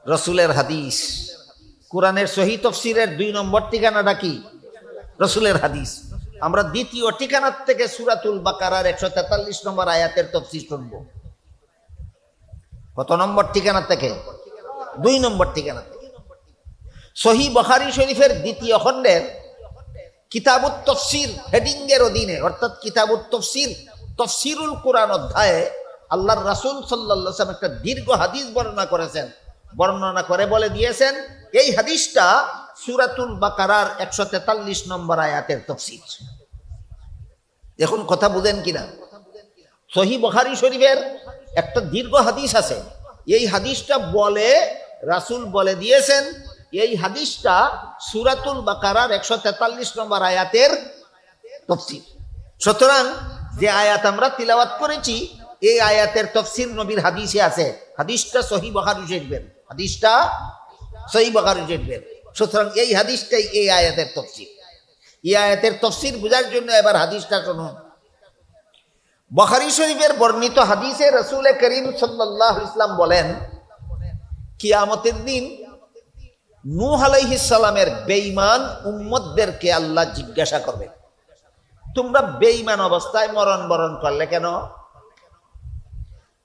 রাসূলের হাদিস। কোরআনের সহি তাফসীরের 2 নম্বর ঠিকানাটা কি? রাসূলের হাদিস। আমরা দ্বিতীয় ঠিকানার থেকে সূরাতুল বাকারার 143 নম্বর আয়াতের তাফসীর শুনব। কত নম্বর ঠিকানা থেকে? 2 নম্বর ঠিকানা থেকে। সহিহ বুখারী শরীফের দ্বিতীয় খণ্ডের কিতাবুত তাফসীর হেডিং এর অধীনে, অর্থাৎ কিতাবুত তাফসীর তাফসীরুল কোরআন অধ্যায়ে আল্লাহর রাসূল সাল্লাল্লাহু আলাইহি ওয়াসাল্লাম একটা দীর্ঘ হাদিস বর্ণনা করেছেন। বর্ণনা করে বলে দিয়েছেন এই হাদিসটা সূরাতুল বাকারার 143 নম্বর আয়াতের তাফসীর। দেখুন কথা বুঝেন কিনা। সহিহ বুখারী শরীফের একটা দীর্ঘ হাদিস আছে, এই হাদিসটা বলে রাসূল বলে দিয়েছেন এই হাদিসটা সূরাতুল বাকারার 143 নম্বর আয়াতের তাফসীর। সুতরাং যে আয়াত আমরা তিলাওয়াত করেছি এই আয়াতের তাফসীর নবীর হাদিসে আছে। হাদিসটা সহিহ বুখারী শরীফের, হাদিসটা সহিহ বুখারী শরীফের। সুতরাং এই হাদিসটাই এই আয়াতের তাফসীর। এই আয়াতের তাফসীর বোঝার জন্য এবার হাদিসটা শুনুন। বুখারী শরীফের বর্ণিত হাদিসে রাসূল করিম সাল্লাল্লাহু আলাইহি ওয়াসাল্লাম বলেন, কিয়ামতের দিন নূহ আলাইহিস সালামের বেঈমান উম্মতদেরকে আল্লাহ জিজ্ঞাসা করবেন, তোমরা বেঈমান অবস্থায় মরণ বরণ করলে কেন?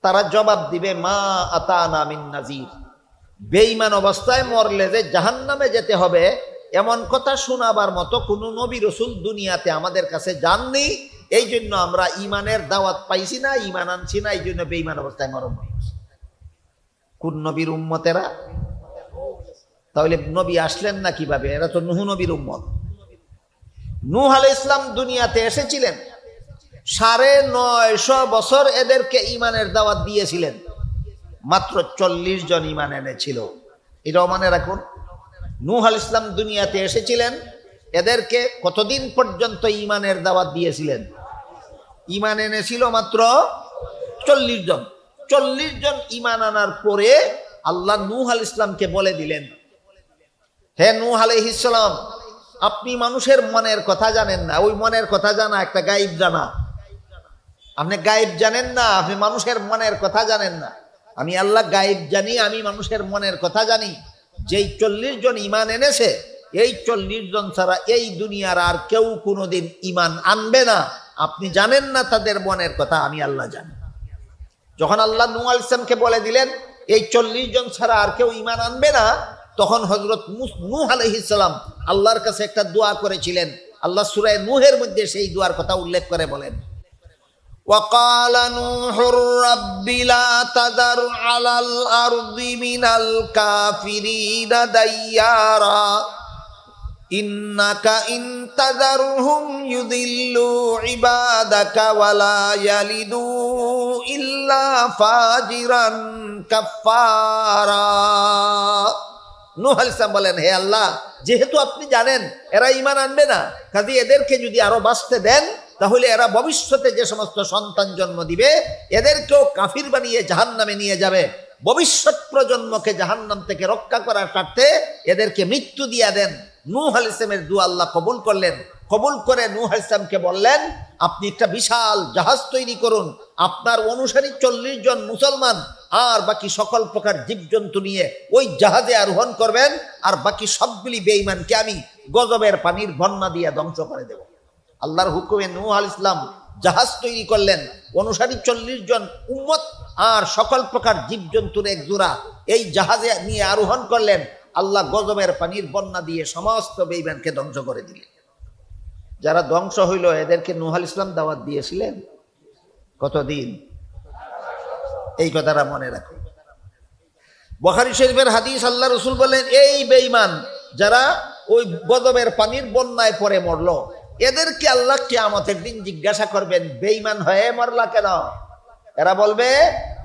তারা জবাব দিবে, মা আতানা মিন নাযীর। বেঈমান অবস্থায় মরলে যে জাহান্নামে যেতে হবে এমন কথা শোনাবার মতো কোনো নবী রাসূল দুনিয়াতে আমাদের কাছে যাননি, এই জন্য আমরা ঈমানের দাওয়াত পাইছি না, ঈমান আনছি না, এই জন্য বেঈমান অবস্থায় মরণ হয়েছে। কোন নবীর উম্মতেরা? তাহলে নবী আসলেন না কিভাবে? এরা তো নূহ নবীর উম্মত। নূহ আলাইহিস সালাম দুনিয়াতে এসেছিলেন, 950 বছর এদেরকে ঈমানের দাওয়াত দিয়েছিলেন, মাত্র 40 জন ঈমান এনেছিল। এটাও মনে রাখুন, নূহ আলাইহিস সালাম দুনিয়াতে এসেছিলেন, এদেরকে কতদিন পর্যন্ত ঈমানের দাওয়াত দিয়েছিলেন? ঈমান এনেছিল মাত্র 40 জন। 40 জন ঈমান আনার পরে আল্লাহ নূহ আলাইহিস সালামকে বলে দিলেন, হে নূহ আলাইহিস সালাম, আপনি মানুষের মনের কথা জানেন না। ওই মনের কথা জানা একটা গায়েব জানা। আপনি গায়েব জানেন না, আপনি মানুষের মনের কথা জানেন না। আমি আল্লাহ গায়েব জানি, আমি মানুষের মনের কথা জানি। যেই 40 জন ঈমান এনেছে, এই 40 জন ছাড়া এই দুনিয়ার আর কেউ কোনোদিন ঈমান আনবে না। আপনি জানেন না তাদের মনের কথা, আমি আল্লাহ জানি। যখন আল্লাহ নূহ আলাইহিস সালামকে বলে দিলেন এই 40 জন ছাড়া আর কেউ ঈমান আনবে না, তখন হযরত নূহ আলাইহিস সালাম আল্লাহর কাছে একটা দোয়া করেছিলেন। আল্লাহ সূরা নূহের মধ্যে সেই দোয়ার কথা উল্লেখ করে বলেন, وقال نوح رب لا تذر على الأرض من الكافرين ديارا إنك إن تذرهم يضلوا عبادك ولا يلدوا إلا فاجرا كفارا। নূহ আলাইহিস সালাম বলেন, হে আল্লাহ, যেহেতু আপনি জানেন এরা ঈমান আনবে না, কাজে এদেরকে যদি আরো বাঁচতে দেন তাহলে এরা ভবিষ্যতে যে সমস্ত সন্তান জন্ম দিবে এদেরকেও কাফির বানিয়ে জাহান্নামে নিয়ে যাবে। ভবিষ্যৎ প্রজন্মকে জাহান্নাম থেকে রক্ষা করার স্বার্থে এদেরকে মৃত্যু দিয়ে দেন। নূহ আলাইহিস সালামের দোয়া আল্লাহ কবুল করলেন। কবুল করে নূহ আলাইহিস সালামকে বললেন, আপনি একটা বিশাল জাহাজ তৈরি করুন, আপনার অনুসারী 40 জন মুসলমান আর বাকি সকল প্রকার জীবজন্তু নিয়ে ওই জাহাজে আরোহণ করবেন, আর বাকি সবগুলি বেঈমানকে আমি গজবের পানির বন্যা দিয়ে ধ্বংস করে দেব। আল্লাহর হুকুমে নূহ আলাইহিস সালাম জাহাজ তৈরি করলেন, অনুসারী 40 জন উম্মত আর সকল প্রকার জীবজন্তুর এক জোড়া এই জাহাজে নিয়ে আরোহণ করলেন। আল্লাহ গজবের পানির বন্যা দিয়ে সমস্ত বেঈমানকে ধ্বংস করে দিলেন। যারা ধ্বংস হইল এদেরকে নূহ আলাইহিস সালাম দাওয়াত দিয়েছিলেন কতদিন? এই কথাটা মনে রাখুন। বুখারী শরীফের হাদিস, আল্লাহ রাসূল বলেন, এই বেঈমান যারা ওই গজবের পানির বন্যায় পড়ে মরলো এদেরকে আল্লাহ কিয়ামতের দিন জিজ্ঞাসা করবেন, বেঈমান হয়ে মরলা কেন? এরা বলবে,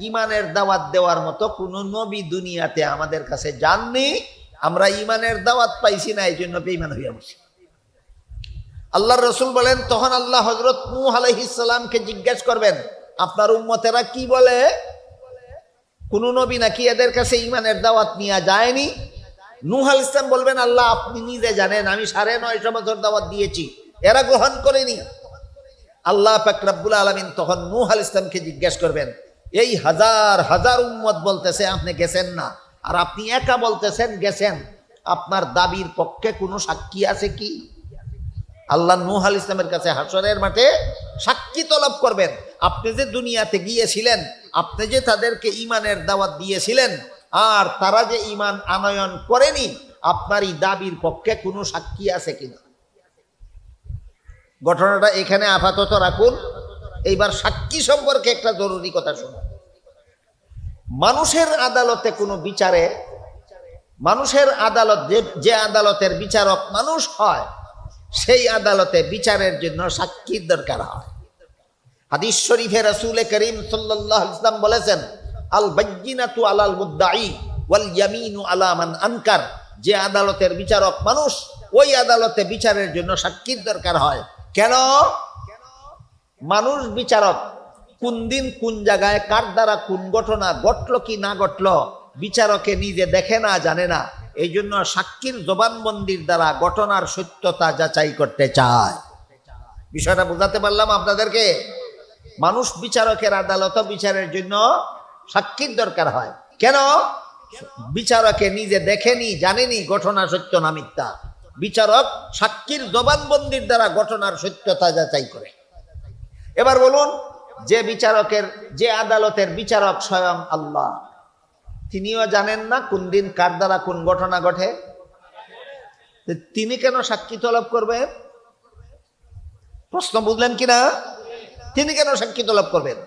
ঈমানের দাওয়াত দেওয়ার মতো কোনো নবী দুনিয়াতে আমাদের কাছে যাননি, আমরা ঈমানের দাওয়াত পাইছি না, এই জন্য বেঈমান হইয়া বসি। আল্লাহর রসুল বলেন তখন আল্লাহ হযরত নূহ আলাইহিস সালামকে জিজ্ঞেস করবেন, আপনার উম্মতেরা কি বলে? কোন নবী নাকি এদের কাছে ঈমানের দাওয়াত নিয়ে যায়নি? নূহ আলাইহিস সালাম বলবেন, আল্লাহ আপনি নিজে জানেন, আমি 950 বছর দাওয়াত দিয়েছি, এরা গ্রহণ করেনি। আল্লাহ পাক রব্বুল আলামিন তখন নূহ আলাইহিস সালামকে জিজ্ঞেস করবেন, এই হাজার হাজার উম্মত বলতেছে আপনি গেছেন না, আর আপনি একা বলতেছেন গেছেন, আপনার দাবির পক্ষে কোনো সাক্ষী আছে কি? আল্লাহ নূহ আলাইহিস সালামের কাছে হাসরের মাঠে সাক্ষী তলব করবেন। আপনি যে দুনিয়াতে গিয়েছিলেন, আপনি যে তাদেরকে ঈমানের দাওয়াত দিয়েছিলেন, আর তারা যে ঈমান আনয়ন করেনি, আপনার এই দাবির পক্ষে কোনো সাক্ষী আছে কিনা? ঘটনাটা এখানে আপাতত রাখুন। এইবার সাক্ষী সম্পর্কে একটা জরুরি কথা শুনুন। মানুষের আদালতে কোনো বিচারে, মানুষের আদালত, যে আদালতের বিচারক মানুষ হয়, সেই আদালতে বিচারের জন্য সাক্ষীর দরকার হয়। হাদিস শরীফে রাসূল করিম সাল্লাল্লাহু আলাইহি ওয়াসাল্লাম বলেছেন, আল বায়্যিনাতু আলাল মুদ্দাঈ ওয়াল ইয়ামিনু আলা মান আনকার। যে আদালতের বিচারক মানুষ, ওই আদালতে বিচারের জন্য সাক্ষীর দরকার হয়। কেন? মানুষ বিচারক, কোন দিন কোন জায়গায় কার দ্বারা কোন ঘটনা ঘটলো কি না ঘটলো, বিচারকে নিজে দেখে না, জানে না। এই জন্য সাক্ষীর জবানবন্দির দ্বারা ঘটনার সত্যতা যাচাই করতে চায়। বিষয়টা বোঝাতে পারলাম আপনাদেরকে? মানুষ বিচারকের আদালত বিচারের জন্য সাক্ষীর দরকার হয়। কেন? বিচারকে নিজে দেখেনি, জানেনি ঘটনা সত্য না মিথ্যা। বিচারক সাক্ষীর জবানবন্দির দ্বারা ঘটনার সত্যতা যাচাই করে। এবার বলুন, যে বিচারকের, যে আদালতের বিচারক স্বয়ং আল্লাহ, তিনিও জানেন না কোন দিন কার দ্বারা কোন ঘটনা ঘটে, তিনি কেন সাক্ষী তলব করবেন? প্রশ্ন বুঝলেন কিনা? তিনি কেন সাক্ষী তলব করবেন?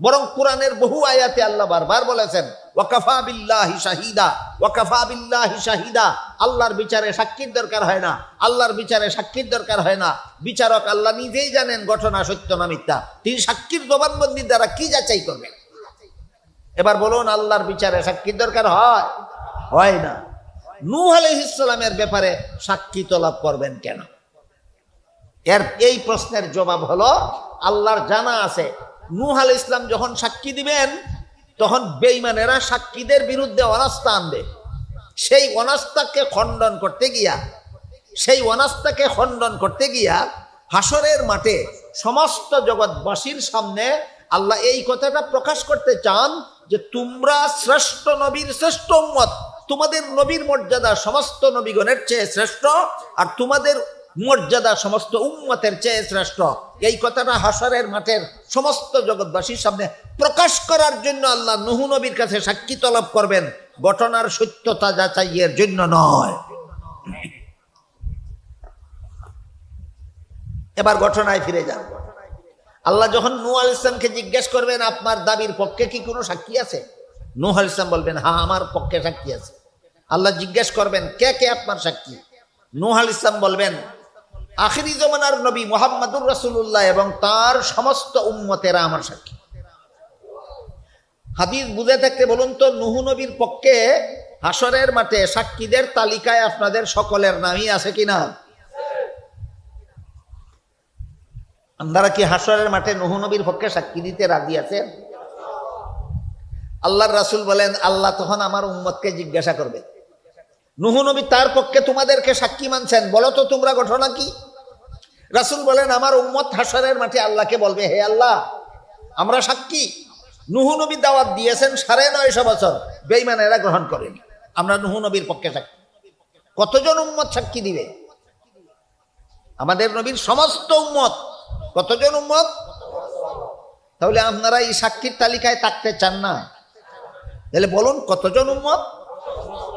বরং কোরআনের বহু আয়াতে আল্লাহ বারবার বলেছেন, ওয়াকাফা বিল্লাহি শাহিদা, ওয়াকাফা বিল্লাহি শাহিদা। আল্লাহর বিচারে সাক্ষীর দরকার হয় না, আল্লাহর বিচারে সাক্ষীর দরকার হয় না। বিচারক আল্লাহ নিজেই জানেন ঘটনা সত্য না মিথ্যা, তিনি সাক্ষীর জবানবন্দির দ্বারা কি যাচাই করবেন? এবার বলুন, আল্লাহর বিচারে সাক্ষীর দরকার হয়? হয় না। নূহ আলাইহিস সালামের ব্যাপারে সাক্ষী তলব করবেন কেন? এর এই প্রশ্নের জবাব হলো, আল্লাহর জানা আছে নূহ আলাইহিস সালাম যখন সাক্ষী দিবেন, তখন বেঈমানেরা সাক্ষীদের বিরুদ্ধে অনাস্থা আনবে। সেই অনাস্থাকে খণ্ডন করতে গিয়া হাসরের মাঠে সমস্ত জগৎবাসীর সামনে আল্লাহ এই কথাটা প্রকাশ করতে চান যে তোমরা শ্রেষ্ঠ নবীর শ্রেষ্ঠ উম্মত, তোমাদের নবীর মর্যাদা সমস্ত নবীগণের চেয়ে শ্রেষ্ঠ, আর তোমাদের মর্যাদা সমস্ত উম্মতের চেয়ে শ্রেষ্ঠ। এই কথাটা হাসরের মাঠের সমস্ত জগৎবাসীর সামনে প্রকাশ করার জন্য আল্লাহ নূহ নবীর কাছে সাক্ষী তলব করবেন, ঘটনার সত্যতা যাচাইয়ের জন্য নয়। এবার ঘটনায় ফিরে যান। আল্লাহ যখন নূহ আলাইহিস সালামকে জিজ্ঞেস করবেন, আপনার দাবির পক্ষে কি কোনো সাক্ষী আছে? নূহ আলাইহিস সালাম বলবেন, হ্যাঁ আমার পক্ষে সাক্ষী আছে। আল্লাহ জিজ্ঞেস করবেন, কে কে আপনার সাক্ষী? নূহ আলাইহিস সালাম বলবেন, আখিরি জমানার নবী মুহাম্মদুর রাসূলুল্লাহ এবং তার সমস্ত উম্মতেরা আমার সাক্ষী। হাদিস বুঝে থাকতে বলুন তো, নূহ নবীর পক্ষে হাসরের মাঠে সাক্ষীদের তালিকায় আপনাদের সকলের নামই আছে কিনা? আপনারা কি হাসরের মাঠে নূহ নবীর পক্ষে সাক্ষী দিতে রাজি আছেন? আল্লাহর রাসূল বলেন, আল্লাহ তখন আমার উম্মতকে জিজ্ঞাসা করবে, নূহ নবী তার পক্ষে তোমাদেরকে সাক্ষী মানছেন, বলো তো তোমরা ঘটনা কি? রাসূল বলেন, আমার উম্মত হাসরের মাঠে আল্লাহকে বলবে, হে আল্লাহ, আমরা সাক্ষী, নূহ নবী দাওয়াত দিয়েছেন 950 বছর, বেঈমানেরা গ্রহণ করেনি, আমরা নূহ নবীর পক্ষে সাক্ষী। কতজন উম্মত সাক্ষী দিবে? আমাদের নবীর সমস্ত উম্মত। কতজন উম্মত? তাহলে আপনারা এই সাক্ষীর তালিকায় থাকতে চান না? তাহলে বলুন কতজন উম্মত?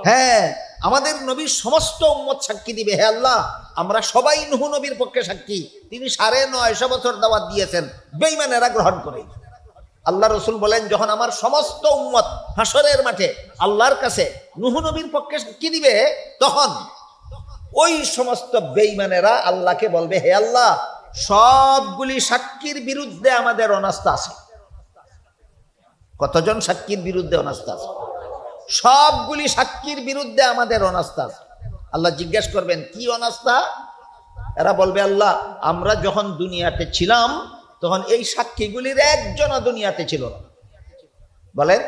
হ্যাঁ, আমাদের নবীর সমস্ত উম্মত সাক্ষী দিবে, হে আল্লাহ, আমরা সবাই নূহ নবীর পক্ষে সাক্ষী, তিনি 950 বছর দাওয়াত দিয়েছেন, বেঈমানেরা গ্রহণ করে। আল্লাহ রসুল বলেন, যখন আমার সমস্ত উম্মত হাসরের মাঠে আল্লাহর কাছে নূহ নবীর পক্ষে সাক্ষী দিবে, তখন ওই সমস্ত বেঈমানেরা আল্লাহকে বলবে, হে আল্লাহ, সবগুলি সাক্ষীর বিরুদ্ধে আমাদের অনাস্থা আছে। কতজন সাক্ষীর বিরুদ্ধে অনাস্থা আছে? সবগুলি সাক্ষীর বিরুদ্ধে আমাদের অনাস্থা আছে। আল্লাহ জিজ্ঞেস করবেন, কি অনাস্থা? এরা বলবে আল্লাহ আমরা যখন দুনিয়াতে ছিলাম তখন এই সাক্ষীগুলির একজনও দুনিয়াতে ছিল না। বলেন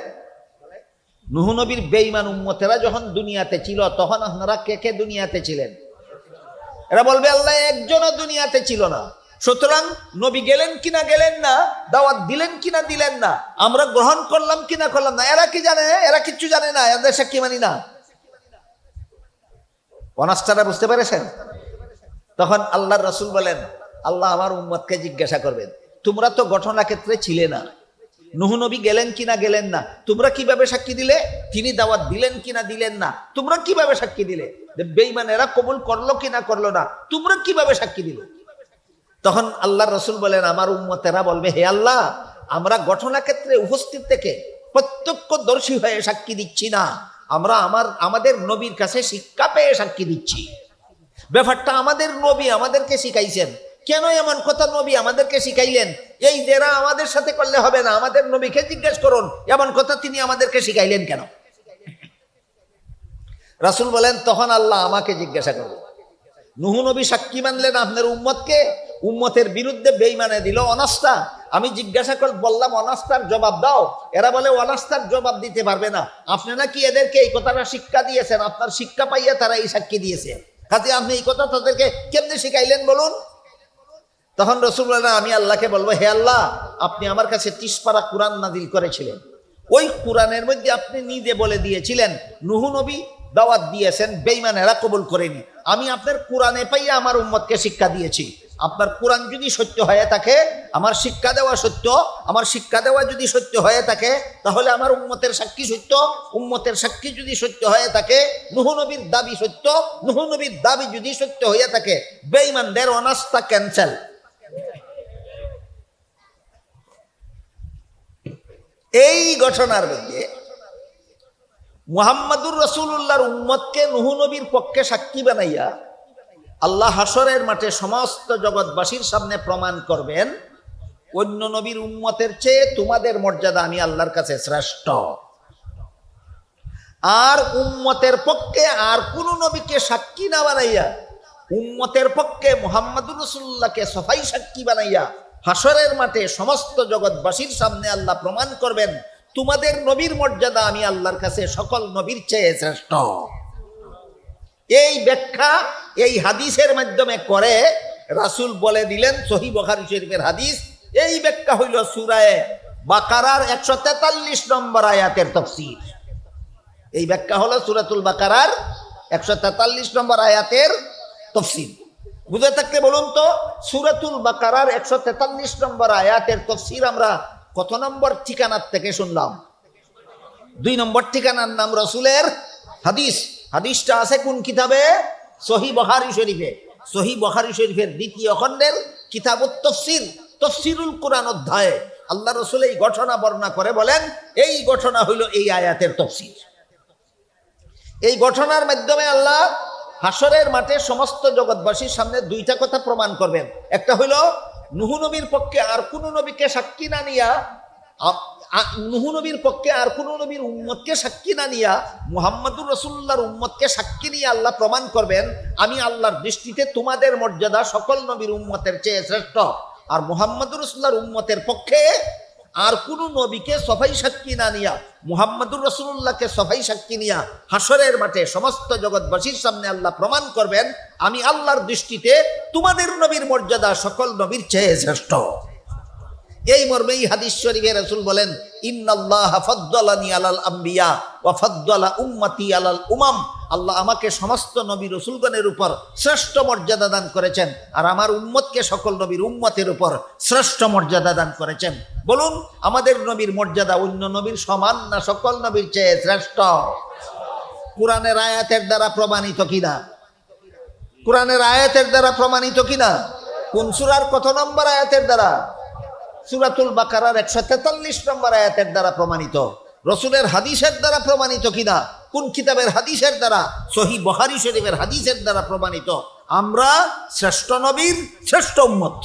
নূহ নবীর বেঈমান উম্মতেরা যখন দুনিয়াতে ছিল তখন আপনারা কে কে দুনিয়াতে ছিলেন? এরা বলবে আল্লাহ একজনও দুনিয়াতে ছিল না। সুতরাং নবী গেলেন কিনা গেলেন না, দাওয়াত দিলেন কিনা দিলেন না, আমরা গ্রহণ করলাম কিনা করলাম না, এরা কি জানে? এরা কিচ্ছু জানে না, এদের সাক্ষী মানি না। অনাস্তারা বুঝতে পেরেছেন? তখন আল্লাহর রাসূল বলেন আল্লাহ আমার উম্মতকে জিজ্ঞাসা করবেন তোমরা তো ঘটনা ক্ষেত্রে ছিলে না, নূহ নবী গেলেন কিনা গেলেন না, তোমরা কিভাবে সাক্ষী দিলে? তিনি দাওয়াত দিলেন কিনা দিলেন না, তোমরা কিভাবে সাক্ষী দিলে? বেঈমানেরা কবুল করলো কিনা করলো না, তোমরা কিভাবে সাক্ষী দিলে? তখন আল্লাহর রাসূল বলেন আমার উম্মতেরা বলবে হে আল্লাহ আমরা ঘটনা ক্ষেত্রে উপস্থিত থেকে প্রত্যক্ষদর্শী হয়ে সাক্ষী দিচ্ছি না, আমরা আমাদের নবীর কাছে শিক্ষা পেয়ে সাক্ষী দিচ্ছি। ব্যাপারটা আমাদের নবী আমাদেরকে শিখাইছেন। কেন এমন কথা নবী আমাদেরকে শিখাইলেন? এই যারা আমাদের সাথে করলে হবে না, আমাদের নবীকে জিজ্ঞেস করুন এমন কথা তিনি আমাদেরকে শিখাইলেন কেন? রাসূল বলেন তখন আল্লাহ আমাকে জিজ্ঞাসা করবে। নূহ নবী সাক্ষী মানলেন আপনার উম্মতকে, উম্মতের বিরুদ্ধে বেঈমানে দিল অনাস্থা। আমি জিজ্ঞাসা করে বললাম অনাস্থার জবাব দাও, এরা বলে অনাস্থার জবাব দিতে পারবে না। আপনি নাকি এদেরকে এই কথাটা শিক্ষা দিয়েছেন, আপনার শিক্ষা পাইয়া তারা এই সাক্ষী দিয়েছে, কাজে আপনি এই কথা তাদেরকে কেমনে শিখাইলেন বলুন? তখন রাসূল বলেন আমি আল্লাহকে বলবো হে আল্লাহ আপনি আমার কাছে 30 পারা কোরআন নাজিল করেছিলেন, ওই কোরআনের মধ্যে আপনি নিজে বলে দিয়েছিলেন নূহ নবী দাওয়াত দিয়েছেন, বেঈমানেরা কবুল করেনি। আমি আপনার কোরআনে পাইয়া আমার উম্মতকে শিক্ষা দিয়েছি। আপনার কোরআন যদি সত্য হয়ে থাকে, আমার শিক্ষা দেওয়া সত্য, আমার শিক্ষা দেওয়া যদি সত্য হয়ে থাকে তাহলে আমার উম্মতের সাক্ষী সত্য, উম্মতের সাক্ষী যদি সত্য হয়ে থাকে নূহ নবীর দাবি সত্য, নূহ নবীর দাবি যদি সত্য হয়ে থাকে বেঈমানদের অনাস্থা ক্যান্সেল। এই ঘটনার মধ্যে মুহাম্মাদুর রাসূলুল্লাহর উম্মতকে নূহ নবীর পক্ষে সাক্ষী বানাইয়া আল্লাহ হাসরের মাঠে সমস্ত জগৎবাসীর সামনে প্রমাণ করবেন অন্য নবীর উম্মতের চেয়ে তোমাদের মর্যাদা আমি আল্লাহর কাছে শ্রেষ্ঠ। আর উম্মতের পক্ষে আর কোন নবীকে সাক্ষী না বানাইয়া উম্মতের পক্ষে মুহাম্মাদুর রাসূলুল্লাহকে সফাই সাক্ষী বানাইয়া হাসরের মাঠে সমস্ত জগৎবাসীর সামনে আল্লাহ প্রমাণ করবেন তোমাদের নবীর মর্যাদা আমি আল্লাহর কাছে সকল নবীর চেয়ে শ্রেষ্ঠ। এই ব্যাখ্যা এই হাদিসের মাধ্যমে করে রাসূল বলে দিলেন, সহিহ বুখারী শরীফের হাদিস, এই ব্যাখ্যা হইল সূরা বাকারার 143 নম্বর আয়াতের তাফসীর। এই ব্যাখ্যা হলো সূরাতুল বাকারার 143 নম্বর আয়াতের তাফসীর। বুঝে থাকতে বলুন তো সূরাতুল বাকারার 143 নম্বর আয়াতের তাফসীর আমরা কত নম্বর ঠিকানার থেকে শুনলাম? 2 নম্বর ঠিকানার নাম রাসূলের হাদিস। হাদিসটা আছে কোন কিতাবে? সহিহ বুখারী শরীফে। সহিহ বুখারী শরীফের 2য় খণ্ডের কিতাবুত তাফসীর, তাফসীরুল কুরআন অধ্যায়ে আল্লাহ রাসূল এই ঘটনা বর্ণনা করে বলেন এই ঘটনা হইল এই আয়াতের তাফসীর। এই ঘটনার মাধ্যমে আল্লাহ হাসরের মাঠে সমস্ত জগৎবাসীর সামনে 2টা কথা প্রমাণ করবেন। একটা হইল নূহ নবীর পক্ষে আর কোন নবীকে সাক্ষী না নিয়া, নূহ নবীর পক্ষে আর কোন নবীর উম্মতকে সাক্ষী না নিয়া মুহাম্মাদুর রাসূলুল্লাহর উম্মতকে সাক্ষী নিয়ে আল্লাহ প্রমাণ করবেন আমি আল্লাহর দৃষ্টিতে তোমাদের মর্যাদা সকল নবীর উম্মতের চেয়ে শ্রেষ্ঠ। আর মুহাম্মাদুর রাসূলুল্লাহর উম্মতের পক্ষে আর কোন নবীকে সফাই সাক্ষী না নিয়া মুহাম্মাদুর রাসূলুল্লাহকে সফাই সাক্ষী নিয়া হাসরের মাঠে সমস্ত জগৎবাসীর সামনে আল্লাহ প্রমাণ করবেন আমি আল্লাহর দৃষ্টিতে তোমাদের নবীর মর্যাদা সকল নবীর চেয়ে শ্রেষ্ঠ। এই মর্মে হাদিস শরীফে রাসূল বলেন ইন্নাল্লাহা ফাদ্দালানি আলাল আম্বিয়া ওয়া ফাদ্দালা উম্মতি আলাল উমাম। আল্লাহ আমাকে সমস্ত নবী রাসূলগণের উপর শ্রেষ্ঠ মর্যাদা দান করেছেন আর আমার উম্মতকে সকল নবীর উম্মতের উপর শ্রেষ্ঠ মর্যাদা দান করেছেন। বলুন আমাদের নবীর মর্যাদা অন্য নবীর সমান না সকল নবীর চেয়ে শ্রেষ্ঠ? কোরআনের আয়াতের দ্বারা প্রমাণিত কিনা? কোরআনের আয়াতের দ্বারা প্রমাণিত কিনা? কোন সূরার কত নম্বর আয়াতের দ্বারা? সূরাতুল বাকারার 143 নম্বর আয়াতের দ্বারা প্রমাণিত। রাসূলের হাদিসের দ্বারা প্রমাণিত কিনা? কোন কিতাবের হাদিসের দ্বারা? সহিহ বুখারী শরীফের হাদিসের দ্বারা প্রমাণিত আমরা শ্রেষ্ঠ নবীর শ্রেষ্ঠ উম্মত।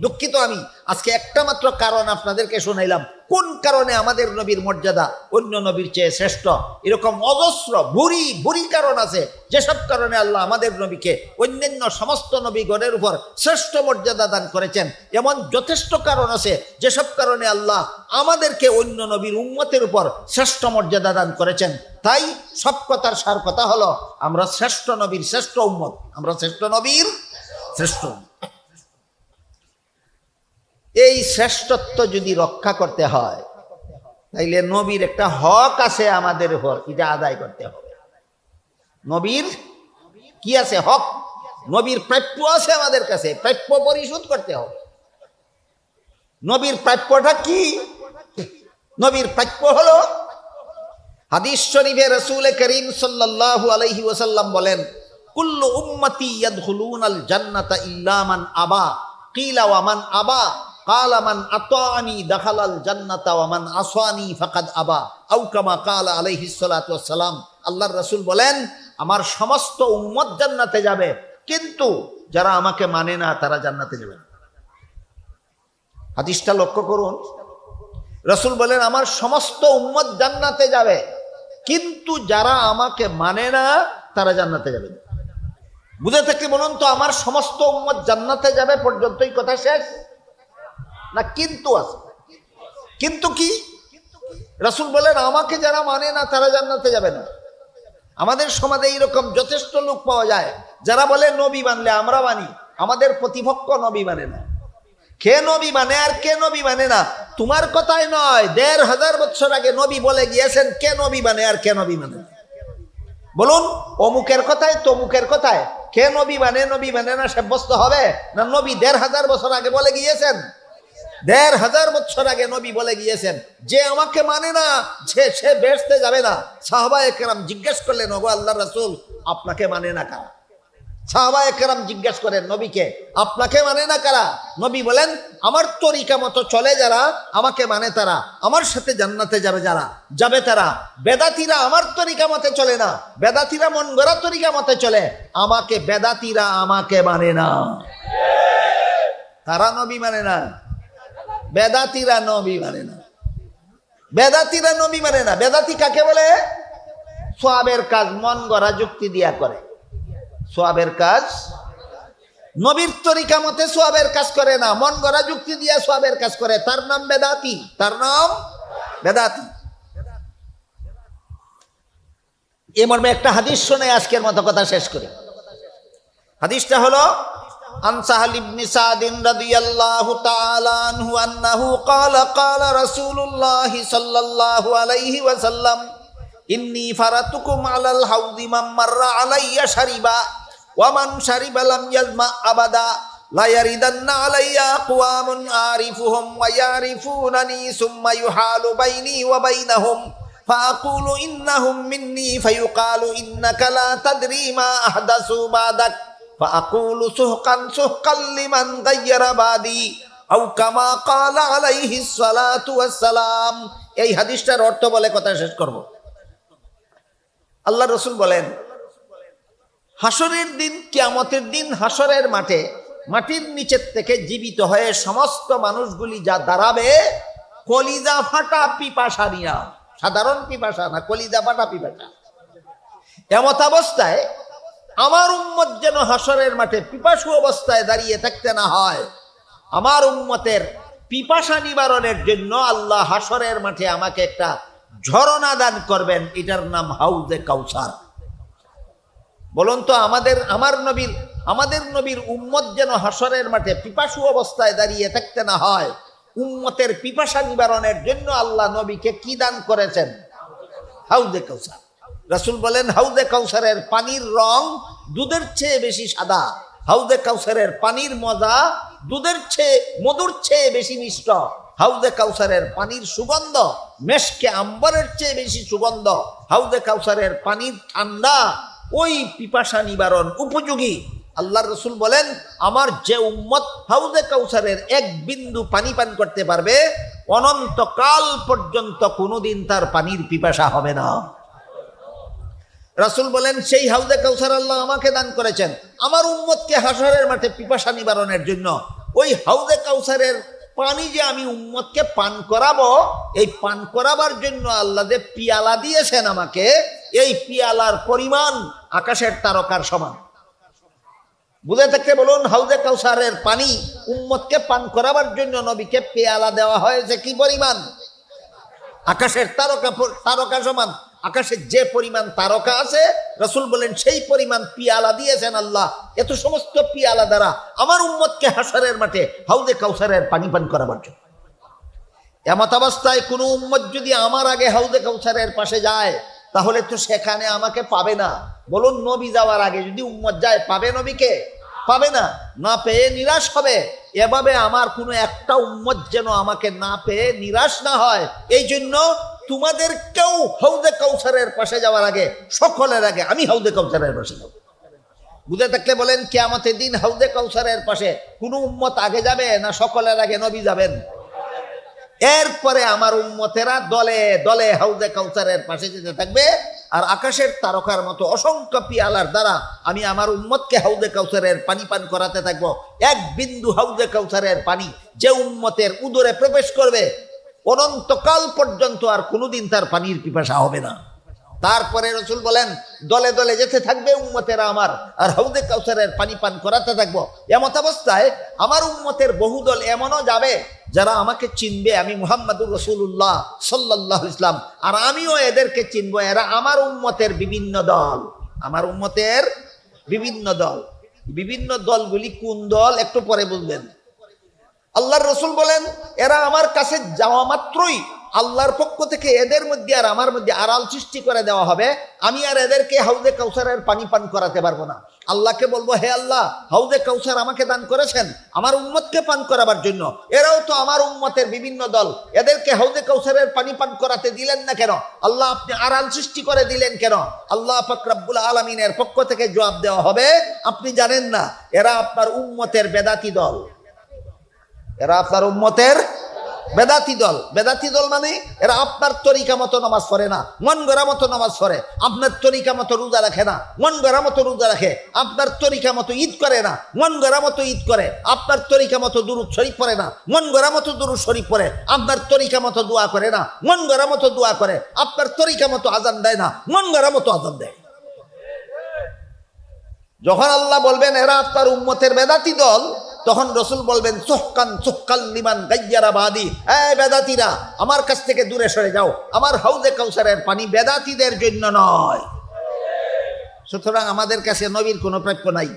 দুঃখিত আমি আজকে একটা মাত্র কারণ আপনাদেরকে শোনাইলাম, কোন কারণে আমাদের নবীর মর্যাদা অন্য নবীর চেয়ে শ্রেষ্ঠ। এরকম অজস্র ভুরি ভুরি কারণ আছে, যেসব কারণে আল্লাহ আমাদের নবীকে অন্যান্য সমস্ত নবীগণের উপর শ্রেষ্ঠ মর্যাদা দান করেছেন। এমন যথেষ্ট কারণ আছে যেসব কারণে আল্লাহ আমাদেরকে অন্য নবীর উম্মতের উপর শ্রেষ্ঠ মর্যাদা দান করেছেন। তাই সব কথার সার কথা হলো, আমরা শ্রেষ্ঠ নবীর শ্রেষ্ঠ উম্মত, আমরা শ্রেষ্ঠ নবীর শ্রেষ্ঠ। এই শ্রেষ্ঠত্ব যদি রক্ষা করতে হয়, তাইলে নবীর একটা হক আছে আমাদের উপর, এটা আদায় করতে হবে। নবীর কি আছে? হক। নবীর প্রাপ্য আছে আমাদের কাছে, প্রাপ্য পরিশোধ করতে হবে। নবীর প্রাপ্যটা কি? নবীর প্রাপ্য হলো, হাদিস শরীফে রাসূল করিম সাল্লাল্লাহু আলাইহি ওয়াসাল্লাম বলেন, কুল্লু উম্মতি ইয়াদখুলুনাল জান্নাতা ইল্লা মান আবা, কিলা ওয়া মান আবা, কালা মান আতাআনি দাখালাল জান্নাতা ওয়া মান আসানি ফাকাদ আবা, আও কামা কালা আলাইহিস সালাতু ওয়াস সালাম। আল্লাহর রাসূল বলেন, আমার সমস্ত উম্মত জান্নাতে যাবে, কিন্তু যারা আমাকে মানে না তারা জান্নাতে যাবে না। হাদিসটা লক্ষ্য করুন, রাসূল বলেন আমার সমস্ত উম্মত জান্নাতে যাবে, কিন্তু যারা আমাকে মানে না তারা জান্নাতে যাবে না। বুঝে থাকলে বলুন তো, আমার সমস্ত উম্মত জান্নাতে যাবে পর্যন্তই কথা শেষ, না কিন্তু আছে? কিন্তু কি? রাসূল বলেন আমাকে যারা মানে না তারা জান্নাতে যাবে না। আমাদের সমাজে এইরকম যথেষ্ট লোক পাওয়া যায় যারা বলে নবী মানলে আমরা মানি, আমাদের প্রতিপক্ষ নবী মানে না। কে নবী মানে আর কে নবী মানে না তোমার কথাই নয়, ১৫০০ বছর আগে নবী বলে গিয়েছেন কে নবী মানে আর কে নবী মানে না। বলুন, অমুকের কথায় তমুকের কথায় কে নবী মানে না সাব্যস্ত হবে না? নবী ১৫০০ বছর আগে বলে গিয়েছেন, ১৫০০ বছর আগে নবী বলে গিয়েছেন যে আমাকে মানে না সে বেহেশতে যাবে না। সাহাবায়ে কেরাম জিজ্ঞেস করলেন, ওগো আল্লাহর রাসূল, আপনাকে মানে না কারা? সাহাবায়ে কেরাম জিজ্ঞেস করেন নবীকে, আপনাকে মানে না কারা? নবী বলেন, আমার তরিকা মতো চলে যারা, আমাকে মানে তারা, আমার সাথে জান্নাতে যাবে তারা। বেদাতীরা আমার তরিকা মতে চলে না, বেদাতীরা মন গড়া তরিকা মতে চলে, বেদাতীরা আমাকে মানে না। তারা নবী মানে না, বেদাতীরা নবী মানে না। বেদাতীরা নবী মানে না। বেদাতী কাকে বলে? সওয়াবের কাজ মন গড়া যুক্তি দিয়া করে। সওয়াবের কাজ নবীর তরিকা মতে সওয়াবের কাজ করে না, মন গড়া যুক্তি দিয়া সওয়াবের কাজ করে, তার নাম বেদাতী, তার নাম বেদাতী। এ মর্মে একটা হাদিস শুনে আজকের মতো কথা শেষ করি। হাদিসটা হলো, عن سهل بن سعد رضي الله تعالى عنه أنه قال قال رسول الله صلى الله عليه وسلم إني فرطكم على الحوض من مر علي شربا ومن شرب لم يظمأ أبدا لا يردن علي أقوام أعرفهم ويعرفونني ثم يحال بيني وبينهم فأقول إنهم مني فيقال إنك لا تدري ما أحدثوا بعدك فأقول سحقا سحقا لمن غير بعدي أو كما قال عليه الصلاة والسلام। এই হাদিসটার অর্থ বলে কথা শেষ করব। আল্লাহ রাসূল বলেন, হাসরের দিন, কিয়ামতের দিন হাসরের মাঠে মাটির নিচের থেকে জীবিত হয়ে সমস্ত মানুষগুলি যা দাঁড়াবে, কলিজা ফাটা পিপাসা নিয়া, সাধারণ পিপাসা না, কলিজা ফাটা পিপাসা। এমত অবস্থায় আমার উম্মত যেন হাসরের মাঠে পিপাসু অবস্থায় দাঁড়িয়ে থাকতে না হয়। আমার উম্মতের পিপাসা নিবারণের জন্য আল্লাহ হাসরের মাঠে আমাকে একটা ঝরনা দান করবেন, এটার নাম হাউজে কাউসার। বলুন তো, আমাদের নবীর উম্মত যেন হাসরের মাঠে পিপাসু অবস্থায় দাঁড়িয়ে থাকতে না হয়, উম্মতের পিপাসা নিবারণের জন্য আল্লাহ নবীকে কি দান করেছেন? হাউজে কাউসার। রাসূল বলেন, হাউজে কাউসারের পানির রং দুধের চেয়ে বেশি সাদা, হাউজে কাউসারের পানির মজা মধুর চেয়ে বেশি মিষ্ট, হাউজে কাউসারের পানির সুগন্ধ মেশকে আম্বরের চেয়ে বেশি সুগন্ধ, হাউজে কাউসারের পানির ঠান্ডা ওই পিপাসা নিবারণ উপযোগী। আল্লাহর রাসূল বলেন, আমার যে উম্মত হাউজে কাউসারের এক বিন্দু পানি পান করতে পারবে, অনন্তকাল পর্যন্ত কোনোদিন তার পানির পিপাসা হবে না। রাসূল বলেন, সেই হাউজে কাউসার আল্লাহ আমাকে দান করেছেন আমার উম্মতকে হাসরের মাঠে পিপাসা নিবারণের জন্য। ওই হাউজে কাউসারের পানি যে আমি উম্মতকে পান করাবো, এই পান করাবার জন্য আল্লাহ যে পিয়ালা দিয়েছেন আমাকে, এই পিয়ালার পরিমাণ আকাশের তারকার সমান। বুঝে থাকতে বলুন, হাউজে কাউসারের পানি উম্মতকে পান করাবার জন্য নবীকে পেয়ালা দেওয়া হয়েছে কি পরিমাণ? আকাশের তারকা সমান। আকাশের যে পরিমাণ তারকা আছে, রাসূল বলেন সেই পরিমাণ পিয়ালা দিয়েছেন আল্লাহ। এত সমস্ত পিয়ালা দ্বারা আমার উম্মতকে হাসরের মাঠে হাউজে কাউসারের পানি পান করাবার জন্য। এমত অবস্থায় কোনো উম্মত যদি আমার আগে হাউজে কাউসারের পাশে যায়, তাহলে তো সেখানে আমাকে পাবে না। বলুন, নবী যাওয়ার আগে যদি উম্মত যায়, পাবে নবীকে? পাবে না। না পেয়ে নিরাশ হবে। এভাবে আমার কোনো একটা উম্মত যেন আমাকে না পেয়ে নিরাশ না হয়, এই জন্য তোমাদের কেউ হাউজে কাউসারের পাশে যাওয়ার আগে, সকলের আগে আমি হাউজে কাউসারের পাশে যাব। বুঝে থাকলে বলেন, কিয়ামতের দিন হাউজে কাউসারের পাশে কোনো উম্মত আগে যাবে না সকলের আগে নবী যাবেন? এরপরে আমার উম্মতেরা দলে দলে হাউজে কাউসারের পাশে যেতে থাকবে, আর আকাশের তারকার মতো অসংখ্য পিয়ালার দ্বারা আমি আমার উম্মতকে হাউজে কাউসারের পানি পান করাতে থাকবো। এক বিন্দু হাউজে কাউসারের পানি যে উম্মতের উদরে প্রবেশ করবে, অনন্তকাল পর্যন্ত আর কোনোদিন তার পানির পিপাসা হবে না। তারপরে রাসূল বলেন, দলে দলে যেতে থাকবে উম্মতেরা আমার, আর হাউজে কাউসারের পানি পান করাতে থাকবো। এমত অবস্থায় আমার উম্মতের বহুদল এমনও যাবে যারা আমাকে চিনবে, আমি মুহাম্মাদুর রাসূলুল্লাহ সাল্লাল্লাহু আলাইহি ওয়াসাল্লাম, আর আমিও এদেরকে চিনবো। এরা আমার উম্মতের বিভিন্ন দল। আমার উম্মতের বিভিন্ন দল। বিভিন্ন দলগুলি কোন দল একটু পরে বুঝবেন। আল্লাহর রাসূল বলেন, এরা আমার কাছে যাওয়া মাত্রই আল্লাহর পক্ষ থেকে এদের মধ্যে আর আমার মধ্যে আড়াল সৃষ্টি করে দেওয়া হবে। আমি আর এদেরকে হাউজে কাউসারের পানি পান করাতে পারবো না। আল্লাহকে বলবো, হে আল্লাহ, হাউজে কাউসার আমাকে দান করেছেন আমার উম্মতকে পান করাবার জন্য। এরাও তো আমার উম্মতের বিভিন্ন দল, এদেরকে হাউজে কাউসারের পানি পান করাতে দিলেন না কেন? আল্লাহ, আপনি আড়াল সৃষ্টি করে দিলেন কেন? আল্লাহ পাক রব্বুল আলামিনের পক্ষ থেকে জবাব দেওয়া হবে, আপনি জানেন না, এরা আপনার উম্মতের বেদাতি দল। এরা আপনার উম্মতের বেদাতি দল। বেদাতি দল মানে এরা আপনার তরিকা মতো নামাজ পড়ে না, মন গড়া মতো নামাজ পড়ে। আপনার তরিকা মতো রোজা রাখে না, মন গড়া মতো রোজা রাখে। আপনার তরিকা মতো ঈদ করে না, মন গড়া মতো ঈদ করে। আপনার তরিকা মতো দুরূদ শরীফ পড়ে না, মন গড়া মতো দুরূদ শরীফ পড়ে। আপনার তরিকা মতো দোয়া করে না, মন গড়া মতো দোয়া করে। আপনার তরিকা মতো আজান দেয় না, মন গড়া মতো আজান দেয়। যখন আল্লাহ বলবেন এরা আপনার উম্মতের বেদাতি দল, তখন রাসূল বলবেন, সুহকান সুহকাল লিমান গায়্যারা বাদি। এই বেদাতিরা, আমার কাছ থেকে দূরে সরে যাও। আমার হাউজে কাউসারের পানি বেদাতিদের জন্য নয়। সুতরাং আমাদের কাছে নবীর কোনো প্রাপ্য নাই।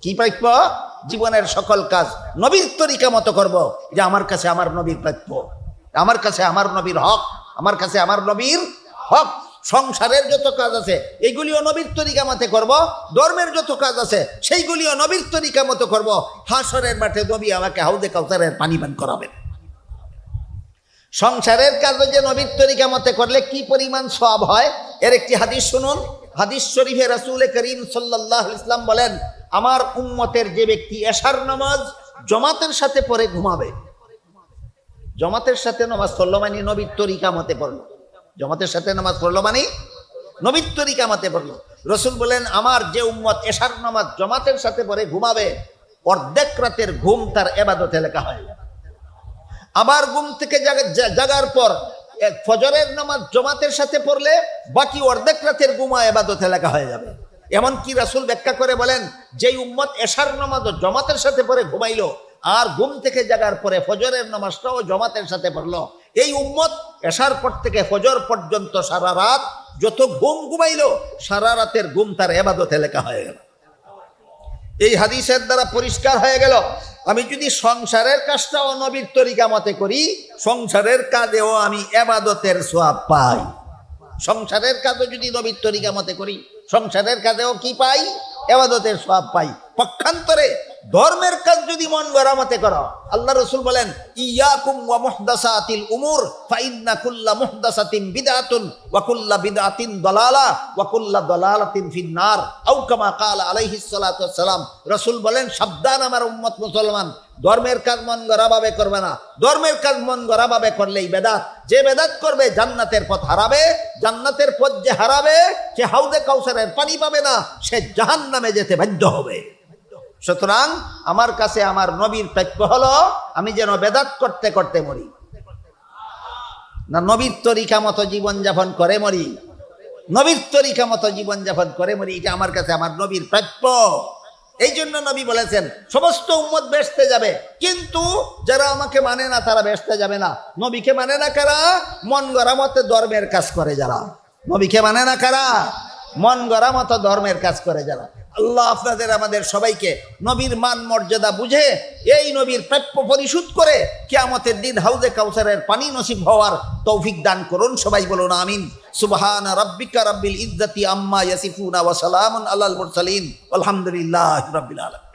কি প্রাপ্য? জীবনের সকল কাজ নবীর তরিকা মতো করব, যে আমার কাছে আমার নবীর প্রাপ্য, আমার কাছে আমার নবীর হক, আমার কাছে আমার নবীর হক। সংসারের যত কাজ আছে এইগুলিও নবীর তরিকা মতে করব। ধর্মের যত কাজ আছে সেইগুলিও নবীর তরিকা মতো করব। হাসরের মাঠে নবী আমাকে হাউজে কাউসারের পানি পান করাবেন। সংসারের কাজ যে নবীর তরিকা মতে করলে কি পরিমাণ সওয়াব হয়, এর একটি হাদিস শুনুন। হাদিস শরীফে রাসূল করিম সাল্লাল্লাহু আলাইহি ওয়াসাল্লাম বলেন, আমার উম্মতের যে ব্যক্তি এশার নামাজ জামাতের সাথে পড়ে ঘুমাবে, জামাতের সাথে নামাজ পড়লো মানে নবীর তরিকা মতে পড়লো। জামাতের সাথে নামাজ পড়লো মানে নবীর তরিকা মতে পড়লো। রাসূল বলেন, আমার যে উম্মত এশার নামাজ জামাতের সাথে পড়ে ঘুমাবে, অর্ধেক রাতের ঘুম তার ইবাদতে লেখা হয়। আবার ঘুম থেকে জাগার পর ফজরের নামাজ জামাতের সাথে পড়লে বাকি অর্ধেক রাতের ঘুম ইবাদতে লেখা হয়ে যাবে। এমনকি রাসূল ব্যাখ্যা করে বলেন, যেই উম্মত এশার নামাজ জামাতের সাথে পড়ে ঘুমাইলো আর ঘুম থেকে জাগার পরে ফজরের নামাজটাও জামাতের সাথে পড়লো, এই উম্মত এশার পর থেকে ফজর পর্যন্ত সারা রাত যত ঘুম ঘুমাইলো, সারা রাতের ঘুম তার ইবাদতে লেখা হয়ে গেল। এই হাদিসের দ্বারা পরিষ্কার হয়ে গেল, আমি যদি সংসারের কাজটাও নবীর তরিকা মতে করি, সংসারের কাজেও আমি ইবাদতের সওয়াব পাই। সংসারের কাজও যদি নবীর তরিকা মতে করি, সংসারের কাজেও কি পাই? ইবাদতের সওয়াব পাই। পক্ষান্তরে ধর্মের কাজ যদি মন গড়া মতে করো, আল্লাহ রাসূল বলেন, ইয়াকুম ওয়া মুহদাসাতিল উমুর ফাইন্না কুল্লা মুহদাসাতিন বিদআতুন ওয়া কুল্লা বিদআতিন দালালা ওয়া কুল্লা দালালাতিন ফিন্নার। আও কামা ক্বালা আলাইহিস সালাতু ওয়াস সালাম। রাসূল বলেন, সাবধান আমার উম্মত মুসলমান, ধর্মের কাজ মন গড়া ভাবে করবে না। ধর্মের কাজ মন গড়া ভাবে করলেই বেদাত। যে বেদাত করবে জান্নাতের পথ হারাবে। জান্নাতের পথ যে হারাবে, সে হাউজে কাউসারের পানি পাবে না, সে জাহান্নামে যেতে বাধ্য হবে। সুতরাং আমার কাছে আমার নবীর প্রাপ্য হলো আমি যেন বেদাত করতে করতে মরি না, নবীর তরিকা মতো জীবনযাপন করে মরি, নবীর তরিকা মতো জীবনযাপন করে মরি, এটা আমার কাছে আমার নবীর প্রাপ্য। এই জন্য নবী বলেছেন সমস্ত উম্মত বেহেশতে যাবে, কিন্তু যারা আমাকে মানে না তারা বেহেশতে যাবে না। নবীকে মানে না কারা? মন গড়া মতো ধর্মের কাজ করে যারা। নবীকে মানে না কারা? মন গড়া মতো ধর্মের কাজ করে যারা। আল্লাহ আপনাদের আমাদের সবাইকে নবীর মান মর্যাদা বুঝে এই নবীর প্রাপ্য পরিশোধ করে কিয়ামতের দিন হাউজে কাউসারের পানি নসিব হওয়ার তৌফিক দান করুন। সবাই বলুন আমিন। সুবহান রাব্বিকা রাব্বিল ইজ্জাতি আম্মা ইয়াসিফুনা ওয়া সালামুন আলাল মুরসালিন আলহামদুলিল্লাহি রাব্বিল আলামিন।